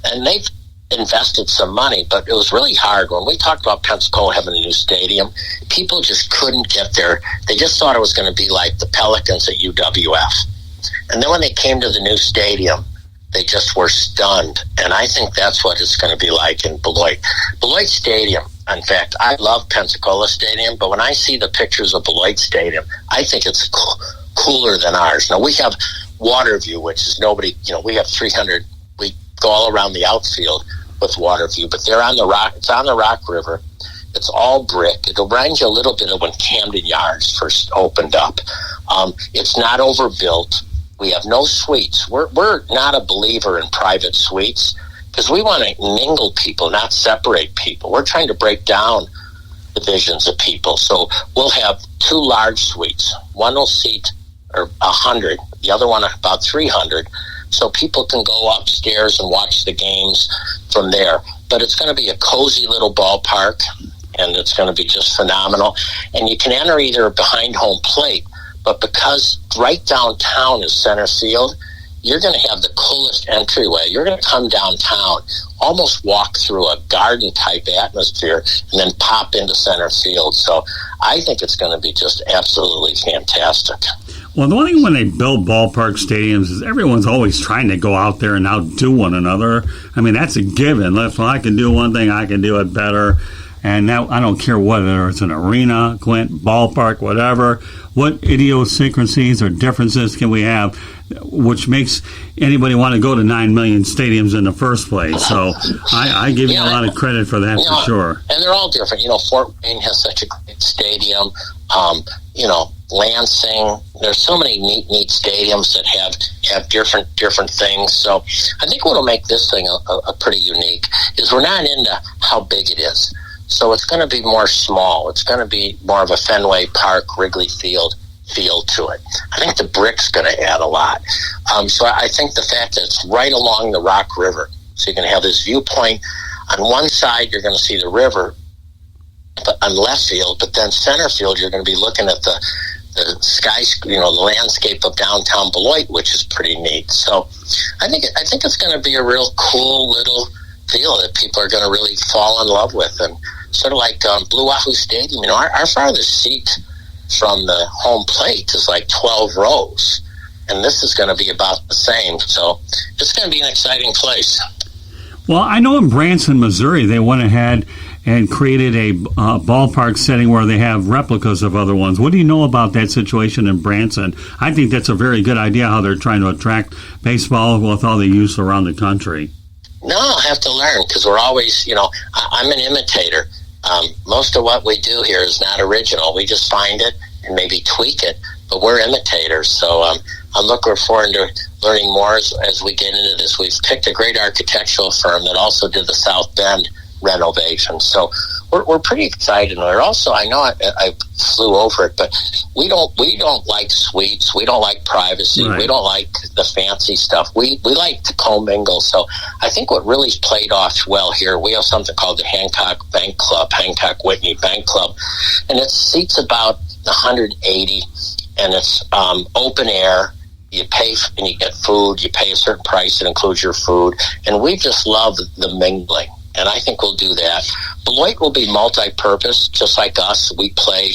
And they've invested some money, but it was really hard. When we talked about Pensacola having a new stadium, people just couldn't get there. They just thought it was going to be like the Pelicans at UWF. And then when they came to the new stadium, they just were stunned. And I think that's what it's going to be like in Beloit. Beloit Stadium In fact, I love Pensacola Stadium, but when I see the pictures of Beloit Stadium, I think it's cooler than ours. Now, we have Waterview, which is nobody, we have 300. We go all around the outfield with Waterview, but they're on the Rock. It's on the Rock River. It's all brick. It reminds you a little bit of when Camden Yards first opened up. It's not overbuilt. We have no suites. We're not a believer in private suites because we want to mingle people, not separate people. We're trying to break down divisions of people. So we'll have 2 large suites. One will seat 100, the other one about 300. So people can go upstairs and watch the games from there. But it's going to be a cozy little ballpark, and it's going to be just phenomenal. And you can enter either behind home plate, but because right downtown is center field, you're going to have the coolest entryway. You're going to come downtown, almost walk through a garden-type atmosphere, and then pop into center field. So I think it's going to be just absolutely fantastic.
Well, the one thing when they build ballpark stadiums is everyone's always trying to go out there and outdo one another. I mean, that's a given. If I can do one thing, I can do it better. And now I don't care whether it's an arena, Quint, ballpark, whatever. What idiosyncrasies or differences can we have which makes anybody want to go to 9 million stadiums in the first place? So I give you a lot of credit for that for sure.
And they're all different. Fort Wayne has such a great stadium. Lansing, there's so many neat stadiums that have different things. So I think what will make this thing a pretty unique is we're not into how big it is. So it's going to be more small. It's going to be more of a Fenway Park, Wrigley Field feel to it. I think the brick's going to add a lot. So I think the fact that it's right along the Rock River, so you're going to have this viewpoint. On one side, you're going to see the river, but on left field, but then center field, you're going to be looking at the sky, the landscape of downtown Beloit, which is pretty neat. So I think it's going to be a real cool little feel that people are going to really fall in love with, and sort of like Blue Wahoo Stadium. Our farthest seat from the home plate is like 12 rows, and this is going to be about the same. So it's going to be an exciting place.
Well, I know in Branson, Missouri, they went ahead and created a ballpark setting where they have replicas of other ones. What do you know about that situation in Branson? I think that's a very good idea how they're trying to attract baseball with all the youth around the country.
No, I'll have to learn because we're always, I'm an imitator. Most of what we do here is not original. We just find it and maybe tweak it, but we're imitators. So I'm looking forward to learning more as we get into this. We've picked a great architectural firm that also did the South Bend renovation. So we're pretty excited. We're also, I know I flew over it, but we don't like suites. We don't like privacy. Right. We don't like the fancy stuff. We like to commingle. So I think what really played off well here, we have something called the Hancock Whitney Bank Club, and it seats about 180, and it's open air. You pay and you get food. You pay a certain price. It includes your food, and we just love the mingling. And I think we'll do that. Beloit will be multi-purpose, just like us. We play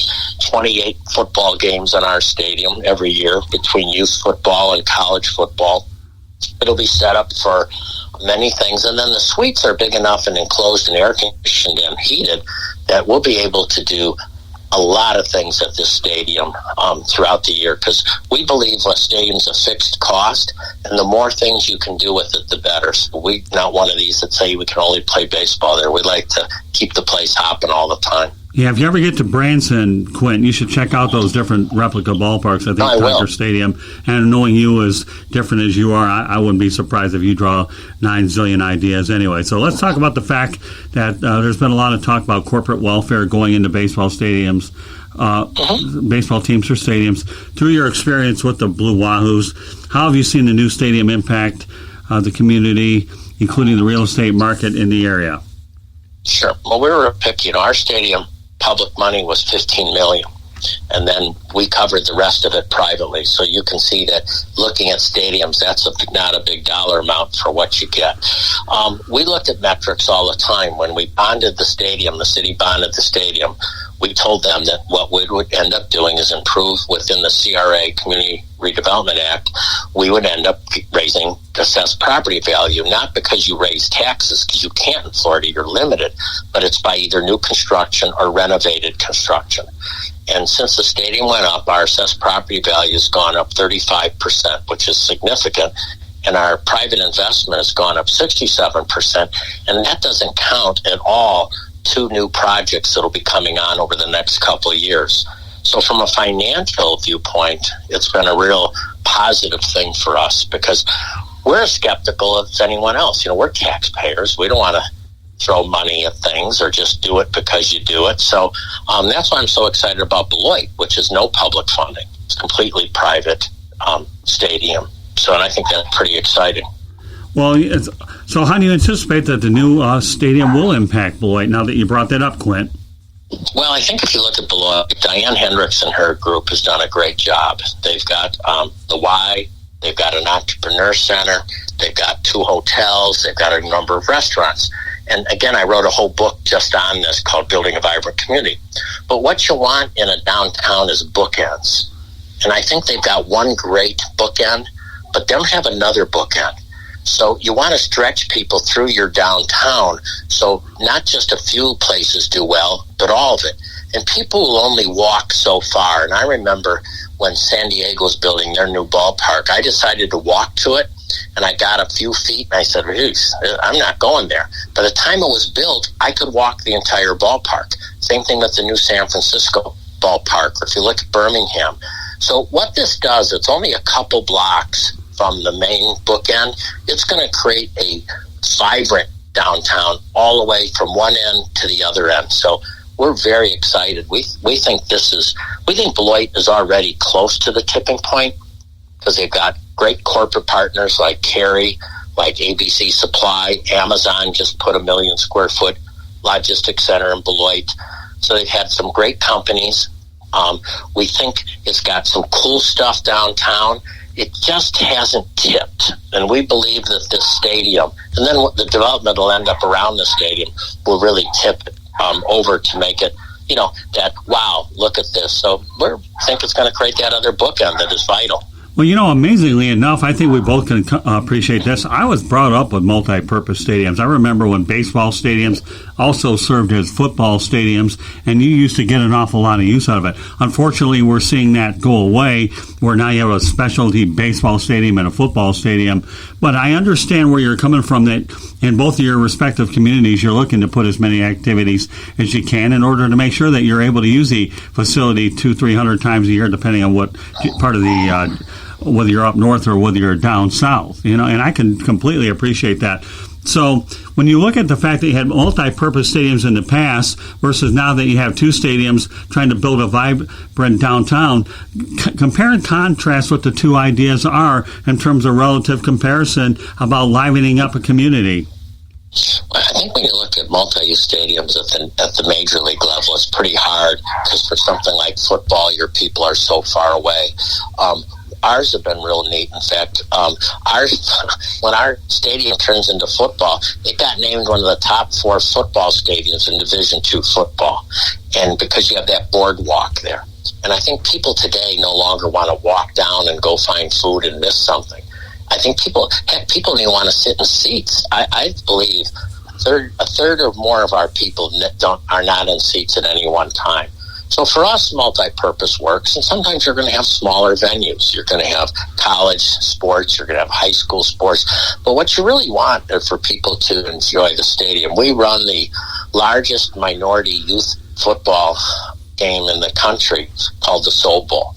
28 football games in our stadium every year between youth football and college football. It'll be set up for many things. And then the suites are big enough and enclosed and air-conditioned and heated that we'll be able to do a lot of things at this stadium throughout the year, because we believe a stadium's a fixed cost, and the more things you can do with it, the better. So we're not one of these that say we can only play baseball there. We like to keep the place hopping all the time.
Yeah, if you ever get to Branson, Quint, you should check out those different replica ballparks. I think Tucker Stadium, and knowing you as different as you are, I wouldn't be surprised if you draw 9 zillion ideas anyway. So let's talk about the fact that there's been a lot of talk about corporate welfare going into baseball stadiums, baseball teams or stadiums. Through your experience with the Blue Wahoos, how have you seen the new stadium impact the community, including the real estate market in the area?
Sure. Well, we were a pick. Our stadium public money was $15 million. and then we covered the rest of it privately. So you can see that looking at stadiums, that's not a big dollar amount for what you get. We looked at metrics all the time. When we bonded the stadium, the city bonded the stadium, we told them that what we would end up doing is improve within the CRA, Community Redevelopment Act. We would end up raising assessed property value, not because you raise taxes, because you can't in Florida, you're limited, but it's by either new construction or renovated construction. And since the stadium went up, our assessed property value has gone up 35%, which is significant. And our private investment has gone up 67%. And that doesn't count at all 2 new projects that will be coming on over the next couple of years. So from a financial viewpoint, it's been a real positive thing for us because we're as skeptical as anyone else. We're taxpayers. We don't want to throw money at things or just do it because you do it. So that's why I'm so excited about Beloit, which is no public funding. It's a completely private stadium. So, and I think that's pretty exciting.
Well, so how do you anticipate that the new stadium will impact Beloit now that you brought that up, Quint?
Well, I think if you look at Beloit, Diane Hendricks and her group has done a great job. They've got the Y, they've got an entrepreneur center, they've got 2 hotels, they've got a number of restaurants. And again, I wrote a whole book just on this called Building a Vibrant Community. But what you want in a downtown is bookends. And I think they've got one great bookend, but they don't have another bookend. So you want to stretch people through your downtown so not just a few places do well, but all of it. And people will only walk so far. And I remember when San Diego was building their new ballpark, I decided to walk to it, and I got a few feet, and I said, I'm not going there. By the time it was built, I could walk the entire ballpark. Same thing with the new San Francisco ballpark, or if you look at Birmingham. So what this does, it's only a couple blocks from the main bookend. It's going to create a vibrant downtown all the way from one end to the other end. So we're very excited. We think Beloit is already close to the tipping point because they've got great corporate partners like Carey, like ABC Supply. Amazon just put a 1 million square foot logistics center in Beloit. So they've had some great companies. We think it's got some cool stuff downtown. It just hasn't tipped. And we believe that this stadium, and then the development will end up around the stadium, will really tip it over to make it, that, wow, look at this. So we think it's going to create that other bookend that is vital.
Well, amazingly enough, I think we both can appreciate this. I was brought up with multi-purpose stadiums. I remember when baseball stadiums also served as football stadiums, and you used to get an awful lot of use out of it. Unfortunately, we're seeing that go away, where now you have a specialty baseball stadium and a football stadium. But I understand where you're coming from, that in both of your respective communities, you're looking to put as many activities as you can in order to make sure that you're able to use the facility 200-300 times a year, depending on what part of the whether you're up north or whether you're down south, and I can completely appreciate that. So when you look at the fact that you had multi-purpose stadiums in the past versus now that you have 2 stadiums trying to build a vibrant downtown, compare and contrast what the 2 ideas are in terms of relative comparison about livening up a community.
Well, I think when you look at multi-use stadiums at the major league level, it's pretty hard because for something like football, your people are so far away. Ours have been real neat. In fact, when our stadium turns into football, it got named one of the top 4 football stadiums in Division II football, and because you have that boardwalk there. And I think people today no longer want to walk down and go find food and miss something. I think people don't even want to sit in seats. I believe a third or more of our people are not in seats at any one time. So for us, multi-purpose works, and sometimes you're going to have smaller venues. You're going to have college sports, you're going to have high school sports. But what you really want is for people to enjoy the stadium. We run the largest minority youth football game in the country called the Soul Bowl.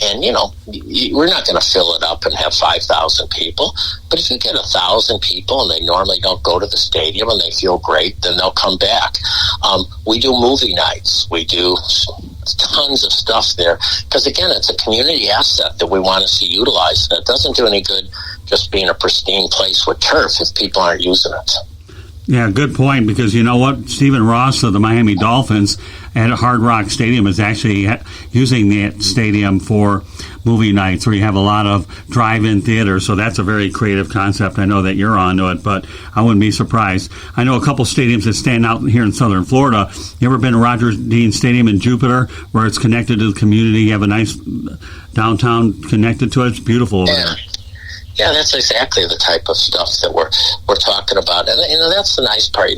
And, we're not going to fill it up and have 5,000 people. But if you get 1,000 people and they normally don't go to the stadium and they feel great, then they'll come back. We do movie nights. We do tons of stuff there. Because, again, it's a community asset that we want to see utilized. And it doesn't do any good just being a pristine place with turf if people aren't using it.
Yeah, good point, because you know what? Stephen Ross of the Miami Dolphins at Hard Rock Stadium is actually using that stadium for movie nights, where you have a lot of drive-in theaters. So that's a very creative concept. I know that you're onto it, but I wouldn't be surprised. I know a couple stadiums that stand out here in southern Florida. You ever been to Roger Dean Stadium in Jupiter, where it's connected to the community? You have a nice downtown connected to it. It's beautiful over there.
Yeah, that's exactly the type of stuff that we're talking about, and that's the nice part.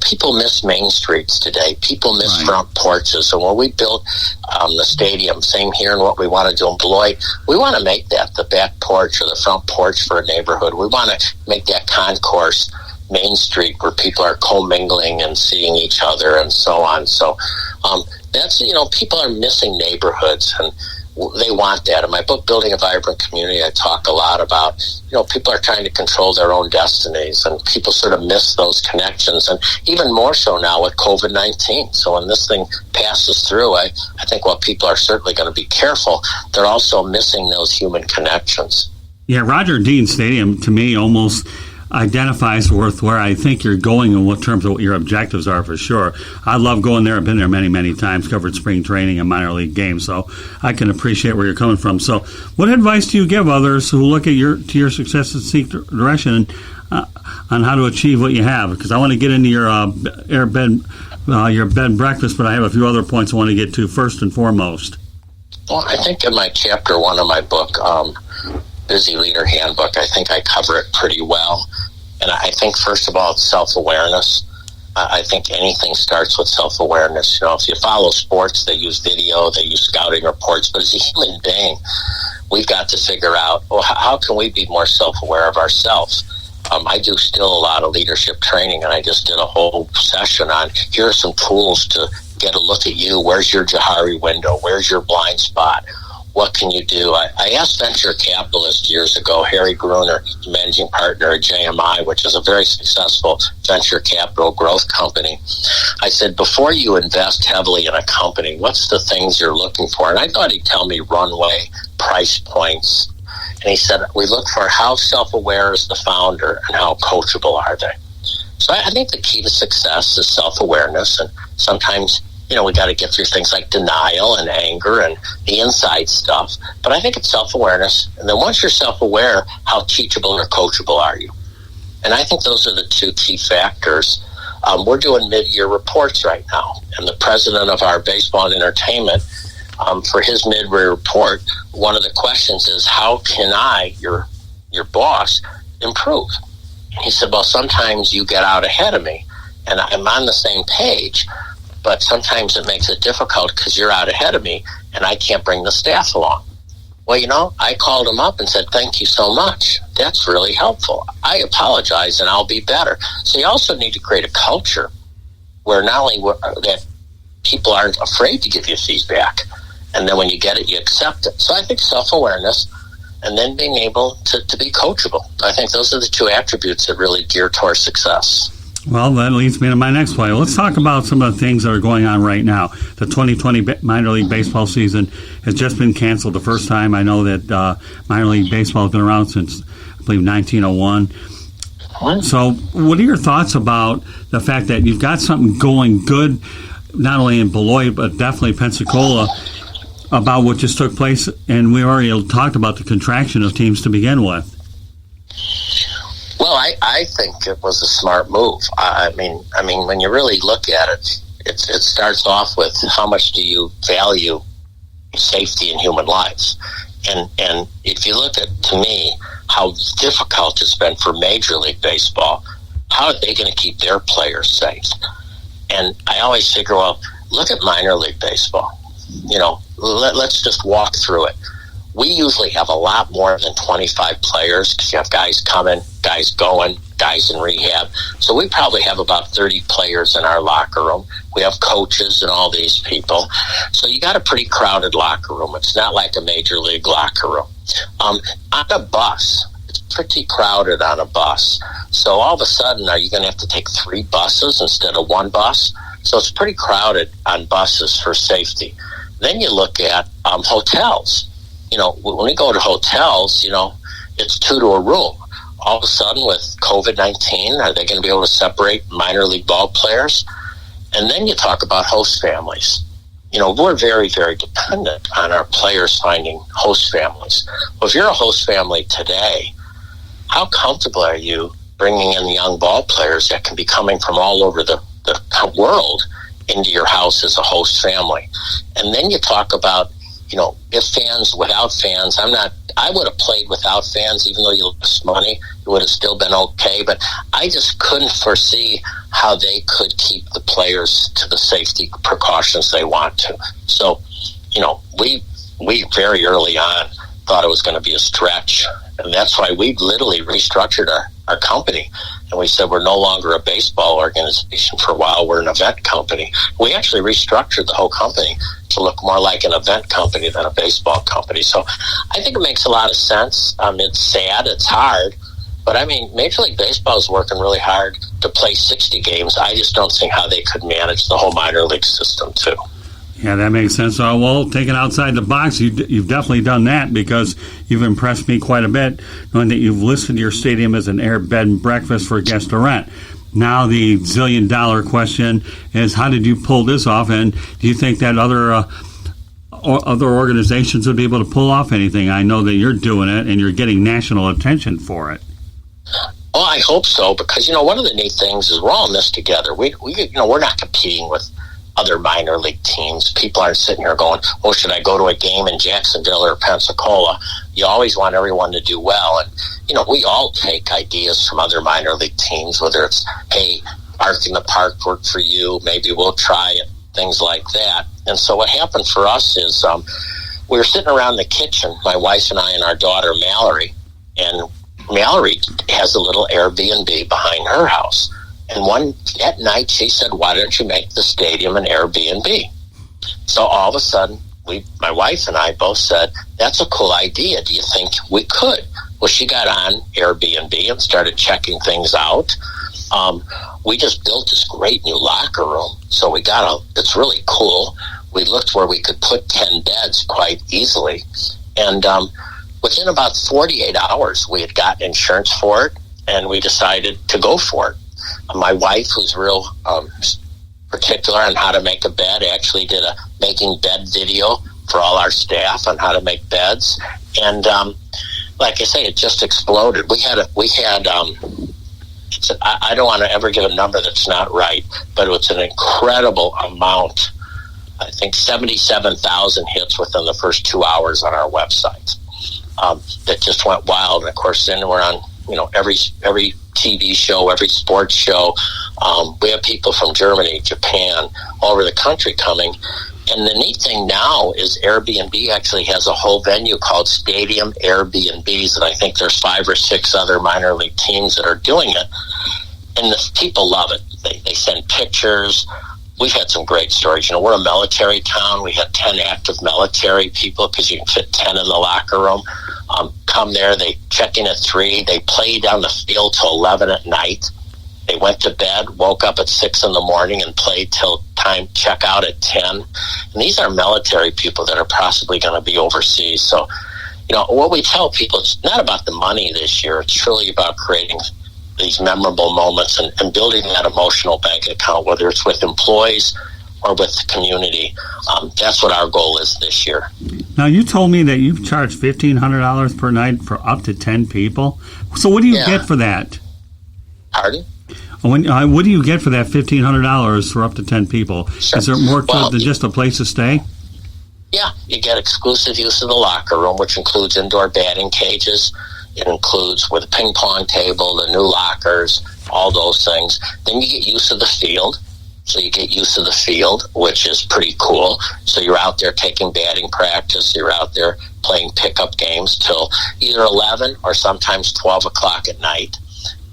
People miss main streets today. People miss front porches, and when we built the stadium, same here, and what we want to do in Beloit, we want to make that the back porch or the front porch for a neighborhood. We want to make that concourse main street where people are commingling and seeing each other and so on. So that's people are missing neighborhoods, and they want that. In my book, Building a Vibrant Community, I talk a lot about, people are trying to control their own destinies, and people sort of miss those connections, and even more so now with COVID-19. So when this thing passes through, I think while people are certainly going to be careful, they're also missing those human connections.
Yeah, Roger Dean Stadium, to me, almost identifies with where I think you're going in what terms of what your objectives are, for sure. I love going there. I've been there many, many times, covered spring training and minor league games, so I can appreciate where you're coming from. So what advice do you give others who look at your success and seek direction on how to achieve what you have? Because I want to get into your bed and breakfast, but I have a few other points I want to get to first and foremost.
Well, I think in my chapter 1 of my book, Busy Leader Handbook, I think I cover it pretty well. And I think, first of all, it's self-awareness. I think anything starts with self-awareness. If you follow sports, they use video, they use scouting reports, but as a human being, we've got to figure out, how can we be more self-aware of ourselves? I do still a lot of leadership training, and I just did a whole session on, here are some tools to get a look at you. Where's your Johari window? Where's your blind spot? What can you do? I asked venture capitalists years ago, Harry Gruner, managing partner at JMI, which is a very successful venture capital growth company. I said, before you invest heavily in a company, what's the things you're looking for? And I thought he'd tell me runway, price points. And he said, we look for how self-aware is the founder and how coachable are they? So I think the key to success is self-awareness. And sometimes we got to get through things like denial and anger and the inside stuff. But I think it's self-awareness. And then once you're self-aware, how teachable or coachable are you? And I think those are the two key factors. We're doing mid-year reports right now. And the president of our baseball and entertainment, for his mid-year report, one of the questions is, how can I, your boss, improve? And he said, well, sometimes you get out ahead of me, and I'm on the same page, but sometimes it makes it difficult because you're out ahead of me and I can't bring the staff along. Well, I called him up and said, thank you so much. That's really helpful. I apologize and I'll be better. So you also need to create a culture where not only that people aren't afraid to give you feedback, and then when you get it, you accept it. So I think self-awareness and then being able to be coachable. I think those are the two attributes that really gear towards success.
Well, that leads me to my next point. Let's talk about some of the things that are going on right now. The 2020 minor league baseball season has just been canceled. The first time I know that minor league baseball has been around since, I believe, 1901. So what are your thoughts about the fact that you've got something going good, not only in Beloit, but definitely Pensacola, about what just took place? And we already talked about the contraction of teams to begin with.
Well, I think it was a smart move. I mean, when you really look at it, it starts off with how much do you value safety in human lives? And if you look at, to me, how difficult it's been for Major League Baseball, how are they going to keep their players safe? And I always figure, well, look at minor league baseball. Let's just walk through it. We usually have a lot more than 25 players because you have guys coming, guys going, guys in rehab. So we probably have about 30 players in our locker room. We have coaches and all these people. So you got a pretty crowded locker room. It's not like a major league locker room. On a bus, it's pretty crowded on a bus. So all of a sudden, are you going to have to take 3 buses instead of 1 bus? So it's pretty crowded on buses for safety. Then you look at hotels. When we go to hotels, it's 2 to a room. All of a sudden, with COVID-19, are they going to be able to separate minor league ball players? And then you talk about host families. We're very, very dependent on our players finding host families. Well, if you're a host family today, how comfortable are you bringing in young ball players that can be coming from all over the world into your house as a host family? And then you talk about, if fans, without fans, I would have played without fans, even though you lost money, it would have still been okay. But I just couldn't foresee how they could keep the players to the safety precautions they want to. So, we very early on thought it was going to be a stretch. And that's why we literally restructured our company. And we said we're no longer a baseball organization for a while. We're an event company. We actually restructured the whole company to look more like an event company than a baseball company. So I think it makes a lot of sense. It's sad. It's hard. But, Major League Baseball is working really hard to play 60 games. I just don't see how they could manage the whole minor league system, too.
Yeah, that makes sense. Well, taking outside the box, you've definitely done that because you've impressed me quite a bit, knowing that you've listed your stadium as an air bed and breakfast for guest to rent. Now the zillion-dollar question is, how did you pull this off, and do you think that other organizations would be able to pull off anything? I know that you're doing it, and you're getting national attention for it.
Oh, I hope so, because, one of the neat things is we're all in this together. We're not competing with other minor league teams. People aren't sitting here going, oh, should I go to a game in Jacksonville or Pensacola? You always want everyone to do well. And, we all take ideas from other minor league teams, whether it's, hey, Park in the Park worked for you, maybe we'll try it, things like that. And so what happened for us is we were sitting around the kitchen, my wife and I and our daughter, Mallory, and Mallory has a little Airbnb behind her house. And that night she said, why don't you make the stadium an Airbnb? So all of a sudden, my wife and I both said, that's a cool idea. Do you think we could? Well, she got on Airbnb and started checking things out. We just built this great new locker room. So it's really cool. We looked where we could put 10 beds quite easily. And within about 48 hours, we had gotten insurance for it, and we decided to go for it. My wife, who's real particular on how to make a bed, actually did a making bed video for all our staff on how to make beds. And like I say, it just exploded. I don't want to ever give a number that's not right, but it was an incredible amount. I think 77,000 hits within the first 2 hours on our website. That just went wild. And of course, then we're on every TV show, every sports show. We have people from Germany, Japan, all over the country coming. And the neat thing now is Airbnb actually has a whole venue called Stadium Airbnbs, and I think there's 5 or 6 other minor league teams that are doing it. And the people love it. They send pictures. We've had some great stories. We're a military town. We had 10 active military people because you can fit 10 in the locker room. Come there, they check in at 3. They played on the field till 11 at night. They went to bed, woke up at 6 in the morning, and played till time check out at 10. And these are military people that are possibly going to be overseas. So, what we tell people, it's not about the money this year. It's really about creating these memorable moments and building that emotional bank account, whether it's with employees or with the community. That's what our goal is this year.
Now, you told me that you've charged $1,500 per night for up to 10 people. So what do you get for that?
Pardon?
What do you get for that $1,500 for up to 10 people? Sure. Is there more to it than just a place to stay?
Yeah, you get exclusive use of the locker room, which includes indoor batting cages. It includes with a ping pong table, the new lockers, all those things. Then you get use of the field. So you get use of the field, which is pretty cool. So you're out there taking batting practice. You're out there playing pickup games till either 11 or sometimes 12 o'clock at night.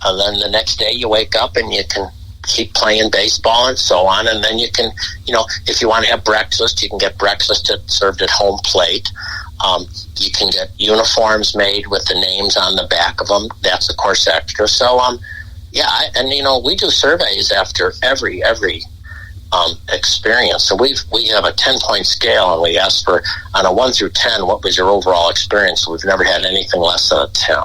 And then the next day you wake up and you can keep playing baseball and so on. And then you can, if you want to have breakfast, you can get breakfast served at home plate. You can get uniforms made with the names on the back of them. That's, of course, extra. So, we do surveys after every experience. So we have a 10-point scale, and we ask for, on a 1 through 10, what was your overall experience? We've never had anything less than a 10.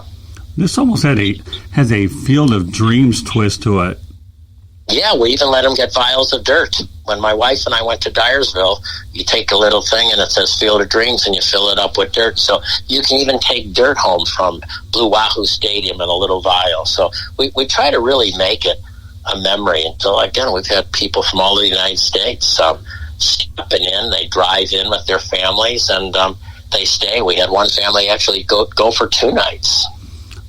This almost has a Field of Dreams twist to it.
Yeah, we even let them get vials of dirt. When my wife and I went to Dyersville, you take a little thing and it says Field of Dreams and you fill it up with dirt. So you can even take dirt home from Blue Wahoo Stadium in a little vial. So we try to really make it a memory. And so, again, we've had people from all over the United States stepping in. They drive in with their families and they stay. We had one family actually go for 2 nights.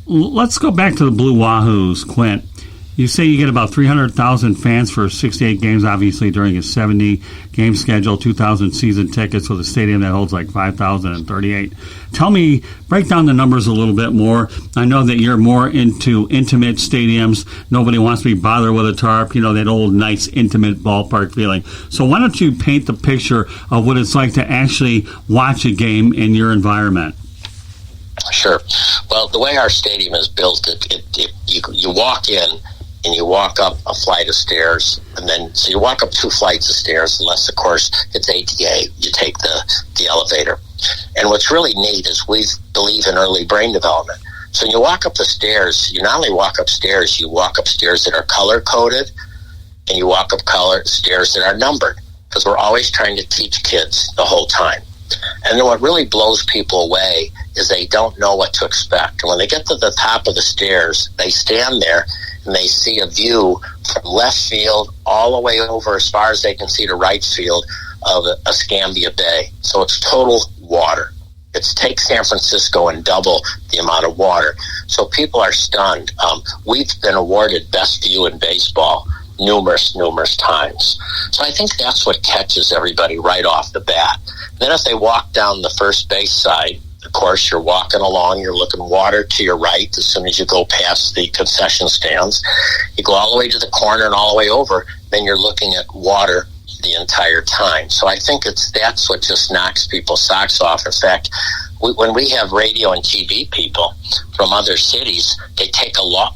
Let's go back to the Blue Wahoos, Quint. You say you get about 300,000 fans for 68 games, obviously, during a 70-game schedule, 2,000 season tickets with a stadium that holds like 5,038. Tell me, break down the numbers a little bit more. I know that you're more into intimate stadiums. Nobody wants to be bothered with a tarp, that old, nice, intimate ballpark feeling. So why don't you paint the picture of what it's like to actually watch a game in your environment?
Sure. Well, the way our stadium is built, you walk in, and you walk up a flight of stairs, and then, so you walk up 2 flights of stairs, unless, of course, it's ADA, you take the elevator. And what's really neat is we believe in early brain development. So when you walk up the stairs, you not only walk upstairs, you walk up stairs that are color-coded, and you walk up stairs that are numbered, because we're always trying to teach kids the whole time. And then what really blows people away is they don't know what to expect. And when they get to the top of the stairs, they stand there, and they see a view from left field all the way over as far as they can see to right field of Escambia Bay. So it's total water. It's take San Francisco and double the amount of water. So people are stunned. We've been awarded best view in baseball numerous times. So I think that's what catches everybody right off the bat. Then if they walk down the first base side, of course, you're walking along, you're looking water to your right as soon as you go past the concession stands. You go all the way to the corner and all the way over, then you're looking at water the entire time. So I think that's what just knocks people's socks off. In fact, when we have radio and TV people from other cities, they take a lot,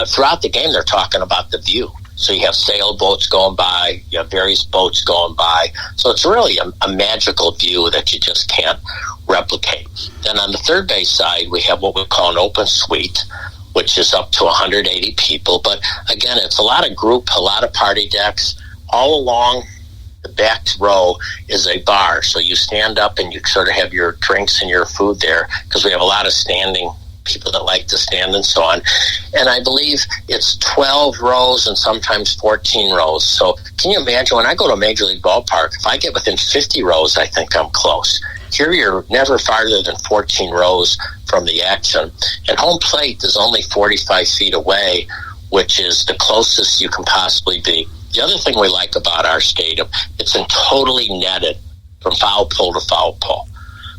throughout the game they're talking about the view. So you have sailboats going by, you have various boats going by. So it's really a magical view that you just can't replicate. Then on the third base side, we have what we call an open suite, which is up to 180 people. But again, it's a lot of group, a lot of party decks. All along the back row is a bar. So you stand up and you sort of have your drinks and your food there, because we have a lot of standing people that like to stand and so on. And I believe it's 12 rows and sometimes 14 rows. So can you imagine, when I go to a Major League ballpark, if I get within 50 rows, I think I'm close. Here you're never farther than 14 rows from the action. And home plate is only 45 feet away, which is the closest you can possibly be. The other thing we like about our stadium, it's totally netted from foul pole to foul pole.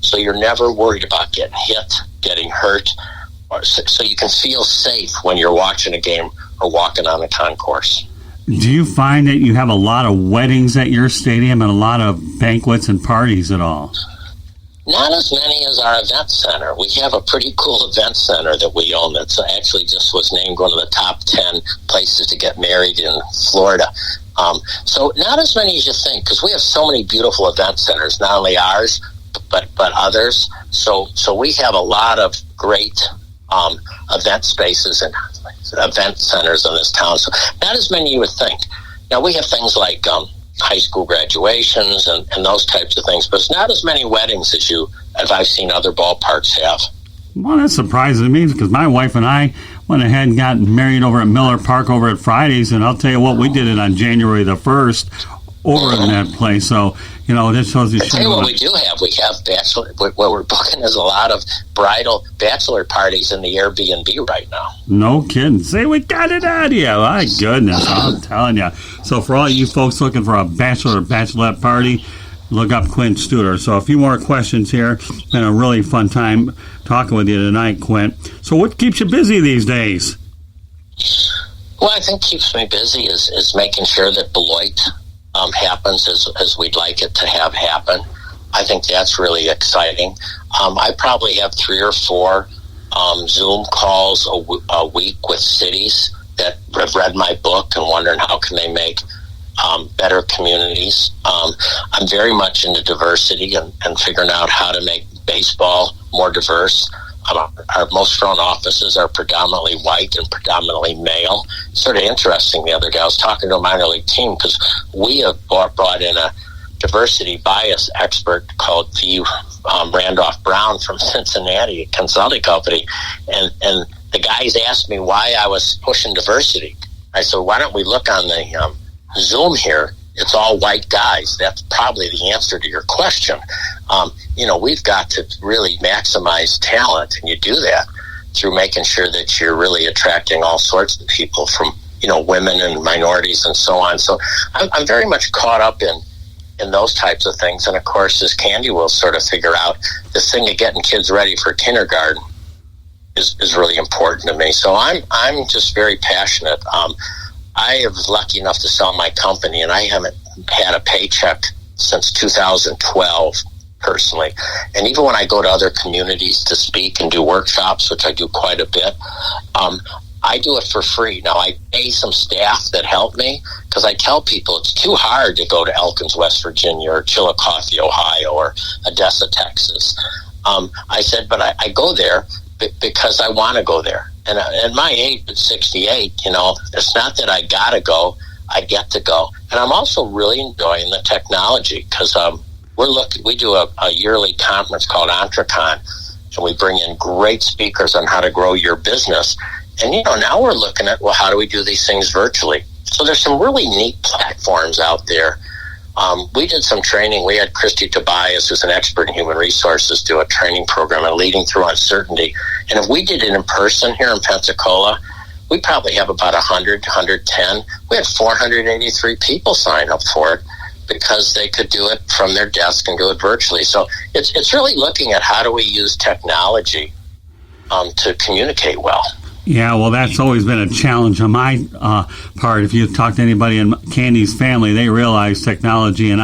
So you're never worried about getting hit, getting hurt, so you can feel safe when you're watching a game or walking on a concourse.
Do you find that you have a lot of weddings at your stadium and a lot of banquets and parties at all?
Not as many as our event center. We have a pretty cool event center that we own that actually just was named one of the top 10 places to get married in Florida. So not as many as you think, because we have so many beautiful event centers, not only ours, but others. So we have a lot of great event spaces and event centers in this town. So not as many you would think. Now, we have things like high school graduations and those types of things, but it's not as many weddings as I've seen other ballparks have.
Well, that surprises me, because my wife and I went ahead and got married over at Miller Park over at Fridays, and I'll tell you what, we did it on January the 1st over in that place. So, this shows you.
I tell you what we do have. We have what we're booking is a lot of bridal bachelor parties in the Airbnb right now.
No kidding. See, we got it out of you. My goodness, I'm telling you. So for all you folks looking for a bachelor or bachelorette party, look up Quint Studer. So a few more questions here. Been a really fun time talking with you tonight, Quint. So what keeps you busy these days?
Well, I think keeps me busy is making sure that Beloit happens as we'd like it to have happen. I think that's really exciting. I probably have 3 or 4 Zoom calls a week with cities that have read my book and wondering how can they make better communities. I'm very much into diversity and figuring out how to make baseball more diverse. Our most front offices are predominantly white and predominantly male. Sort of interesting. The other guy, I was talking to a minor league team because we have brought in a diversity bias expert called the Randolph Brown from Cincinnati, a consulting company, and the guys asked me why I was pushing diversity. I said, why don't we look on the Zoom here? It's all white guys. That's probably the answer to your question. We've got to really maximize talent, and you do that through making sure that you're really attracting all sorts of people from, women and minorities and so on. So I'm very much caught up in those types of things. And of course, as Candy will sort of figure out, this thing of getting kids ready for kindergarten is really important to me. So I'm just very passionate. I was lucky enough to sell my company, and I haven't had a paycheck since 2012 personally. And even when I go to other communities to speak and do workshops, which I do quite a bit, I do it for free. Now, I pay some staff that help me because I tell people it's too hard to go to Elkins, West Virginia, or Chillicothe, Ohio, or Odessa, Texas. I said, but I go there because I want to go there. And at my age, at 68, it's not that I got to go, I get to go. And I'm also really enjoying the technology because we do a yearly conference called Entrecon, and we bring in great speakers on how to grow your business. And, now we're looking at, well, how do we do these things virtually? So there's some really neat platforms out there. We did some training. We had Christy Tobias, who's an expert in human resources, do a training program on leading through uncertainty. And if we did it in person here in Pensacola, we probably have about 100, 110. We had 483 people sign up for it because they could do it from their desk and do it virtually. So it's really looking at how do we use technology to communicate well.
Yeah, well, that's always been a challenge on my part. If you talk to anybody in Candy's family, they realize technology and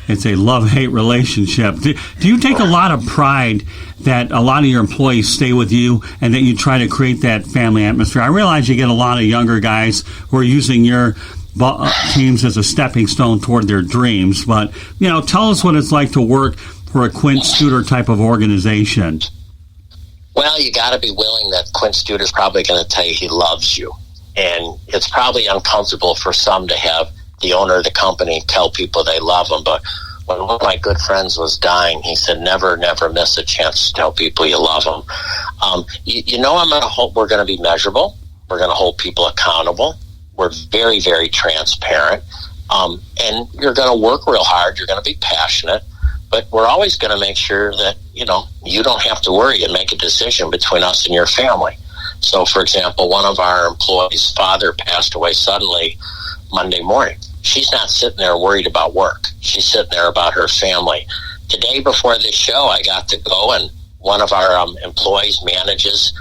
it's a love-hate relationship. Do you take a lot of pride that a lot of your employees stay with you and that you try to create that family atmosphere? I realize you get a lot of younger guys who are using your teams as a stepping stone toward their dreams, but, tell us what it's like to work for a Quint Studer type of organization.
Well, you got to be willing that Quint Studer is probably going to tell you he loves you. And it's probably uncomfortable for some to have the owner of the company tell people they love them. But when one of my good friends was dying, he said, never miss a chance to tell people you love them. We're going to be measurable. We're going to hold people accountable. We're very, very transparent. And you're going to work real hard. You're going to be passionate. But we're always going to make sure that, you don't have to worry and make a decision between us and your family. So, for example, one of our employees' father passed away suddenly Monday morning. She's not sitting there worried about work. She's sitting there about her family. Today before this show, I got to go, and one of our employees manages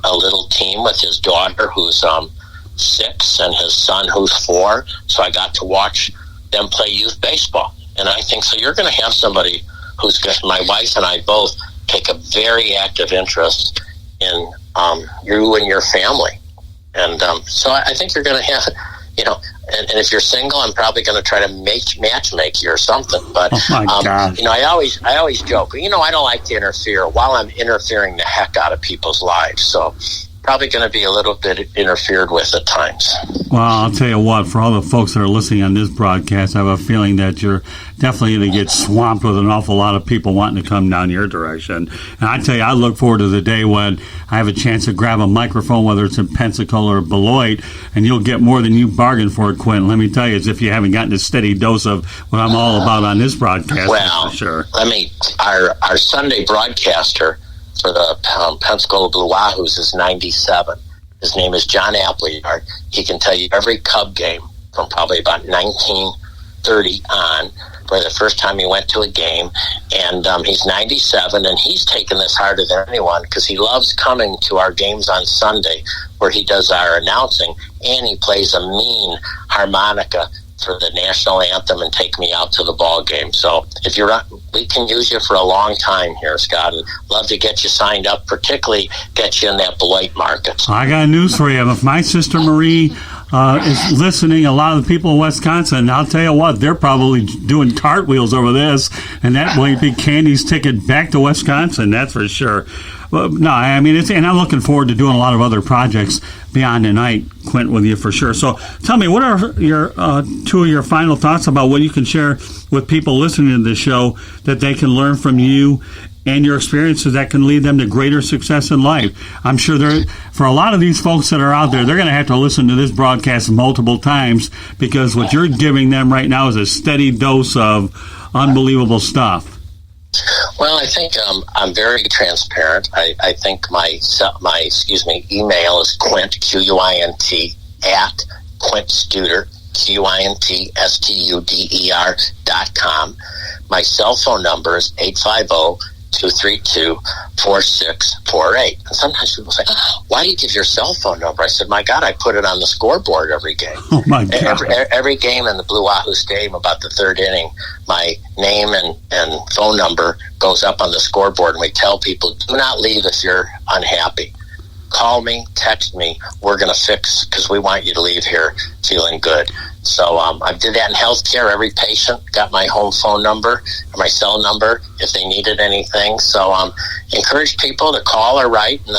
a little team with his daughter who's 6 and his son who's 4. So I got to watch them play youth baseball. And I think so. You're going to have somebody who's got, my wife and I both take a very active interest in you and your family. And so I think you're going to have, and if you're single, I'm probably going to try to match make you or something. But, I always joke, I don't like to interfere while I'm interfering the heck out of people's lives. So probably going to be a little bit interfered with at times.
Well, I'll tell you what, for all the folks that are listening on this broadcast, I have a feeling that you're definitely going to get swamped with an awful lot of people wanting to come down your direction. And I tell you, I look forward to the day when I have a chance to grab a microphone, whether it's in Pensacola or Beloit, and you'll get more than you bargained for, Quint. Let me tell you, as if you haven't gotten a steady dose of what I'm all about on this broadcast,
well,
for sure.
Our Sunday broadcaster for the Pensacola Blue Wahoos is 97. His name is John Appleyard. He can tell you every Cub game from probably about 1930 on, for the first time he went to a game. And he's 97, and he's taken this harder than anyone because he loves coming to our games on Sunday where he does our announcing, and he plays a mean harmonica for the national anthem and take me out to the ball game. So if you're up, we can use you for a long time here, Scott, and love to get you signed up, particularly get you in that Beloit market.
I got news for you. If my sister Marie is listening, a lot of the people in Wisconsin, I'll tell you what, they're probably doing cartwheels over this, and that might be Candy's ticket back to Wisconsin, that's for sure. Well, no, I mean, and I'm looking forward to doing a lot of other projects beyond tonight, Quint, with you for sure. So tell me, what are your two of your final thoughts about what you can share with people listening to this show that they can learn from you and your experiences that can lead them to greater success in life? I'm sure for a lot of these folks that are out there, they're going to have to listen to this broadcast multiple times because what you're giving them right now is a steady dose of unbelievable stuff.
Well, I think I'm very transparent. I think my email is Quint, Quint, at QuintStuder, QuintStuder.com. My cell phone number is 850-232-4648. And sometimes people say, why do you give your cell phone number? I said, my God, I put it on the scoreboard every game.
Oh, my God.
Every game in the Blue Wahoo Stadium, about the third inning, my name and phone number goes up on the scoreboard, and we tell people, do not leave if you're unhappy. Call me, text me, we're going to fix, because we want you to leave here feeling good. So I did that in healthcare. Every patient got my home phone number, my cell number, if they needed anything. So encourage people to call or write. And,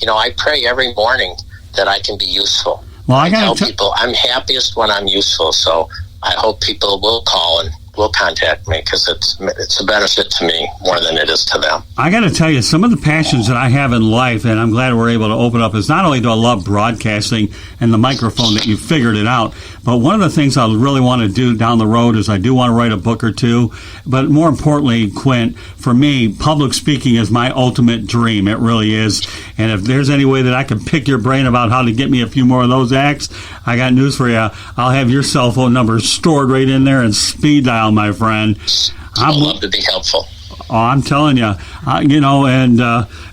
I pray every morning that I can be useful.
Well,
I tell people I'm happiest when I'm useful. So I hope people will call and will contact me, because it's a benefit to me more than it is to them. I
got to tell you, some of the passions that I have in life, and I'm glad we're able to open up, is not only do I love broadcasting and the microphone that you figured it out, but one of the things I really want to do down the road is I do want to write a book or two. But more importantly, Quint, for me, public speaking is my ultimate dream. It really is. And if there's any way that I can pick your brain about how to get me a few more of those acts, I got news for you. I'll have your cell phone number stored right in there and speed dial, my friend.
I'd love to be helpful.
Oh, I'm telling you,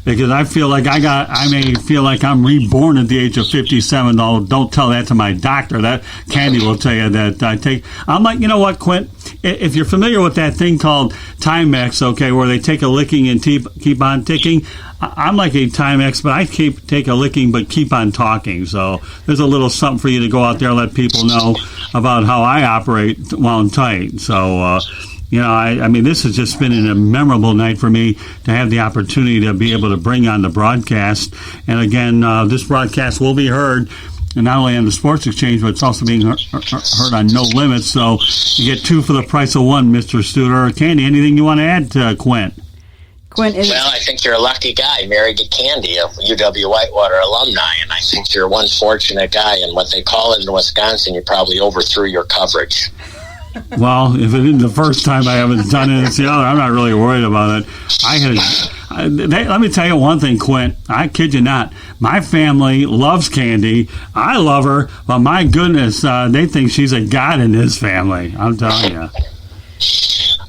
because I feel like I may feel like I'm reborn at the age of 57. Don't tell that to my doctor. That Candy will tell you that I'm like, you know what, Quint? If you're familiar with that thing called Timex, okay, where they take a licking and keep on ticking, I'm like a Timex, but I take a licking but keep on talking. So there's a little something for you to go out there and let people know about how I operate while I'm tight. So, I mean, this has just been a memorable night for me to have the opportunity to be able to bring on the broadcast. And again, this broadcast will be heard not only on the Sports Exchange, but it's also being heard on No Limits. So you get two for the price of one, Mr. Studer. Candy, anything you want to add to Quint?
Well, I think you're a lucky guy, married to Candy, a UW Whitewater alumni, and I think you're one fortunate guy. And what they call it in Wisconsin, you probably overthrew your coverage.
Well, if it isn't the first time I haven't done it, it's the other. I'm not really worried about it. Let me tell you one thing, Quint. I kid you not. My family loves Candy. I love her, but my goodness, they think she's a god in this family. I'm telling you.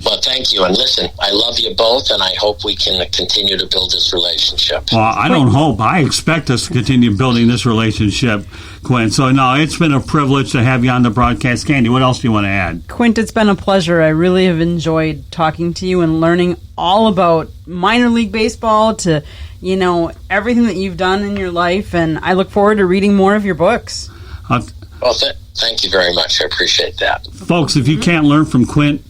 Well, thank you. And listen, I love you both, and I hope we can continue to build this relationship.
Well, I don't hope. I expect us to continue building this relationship, Quint. So, no, it's been a privilege to have you on the broadcast. Candy, what else do you want to add?
Quint, it's been a pleasure. I really have enjoyed talking to you and learning all about minor league baseball to, everything that you've done in your life. And I look forward to reading more of your books.
Well, thank you very much. I appreciate that.
Folks, if you can't learn from Quint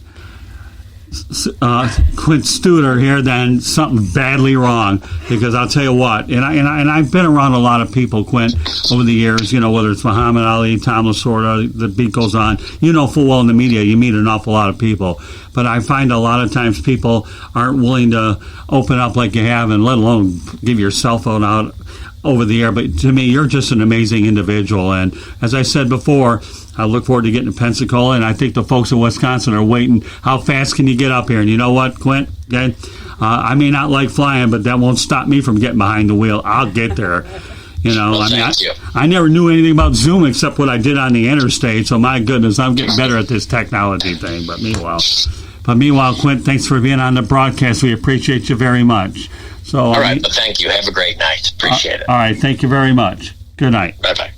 Studer here, then something badly wrong, because I'll tell you what, and I've been around a lot of people, Quint, over the years, whether it's Muhammad Ali, Tom Lasorda, the beat goes on, full well in the media, you meet an awful lot of people, but I find a lot of times people aren't willing to open up like you have, and let alone give your cell phone out over the air. But to me, you're just an amazing individual, and as I said before, I look forward to getting to Pensacola, and I think the folks in Wisconsin are waiting. How fast can you get up here? And you know what, Quint? Okay? I may not like flying, but that won't stop me from getting behind the wheel. I'll get there. I never knew anything about Zoom except what I did on the interstate, so my goodness, I'm getting better at this technology thing. But meanwhile, Quint, thanks for being on the broadcast. We appreciate you very much.
All right, but thank you. Have a great night. Appreciate it.
All right, thank you very much. Good night.
Bye-bye.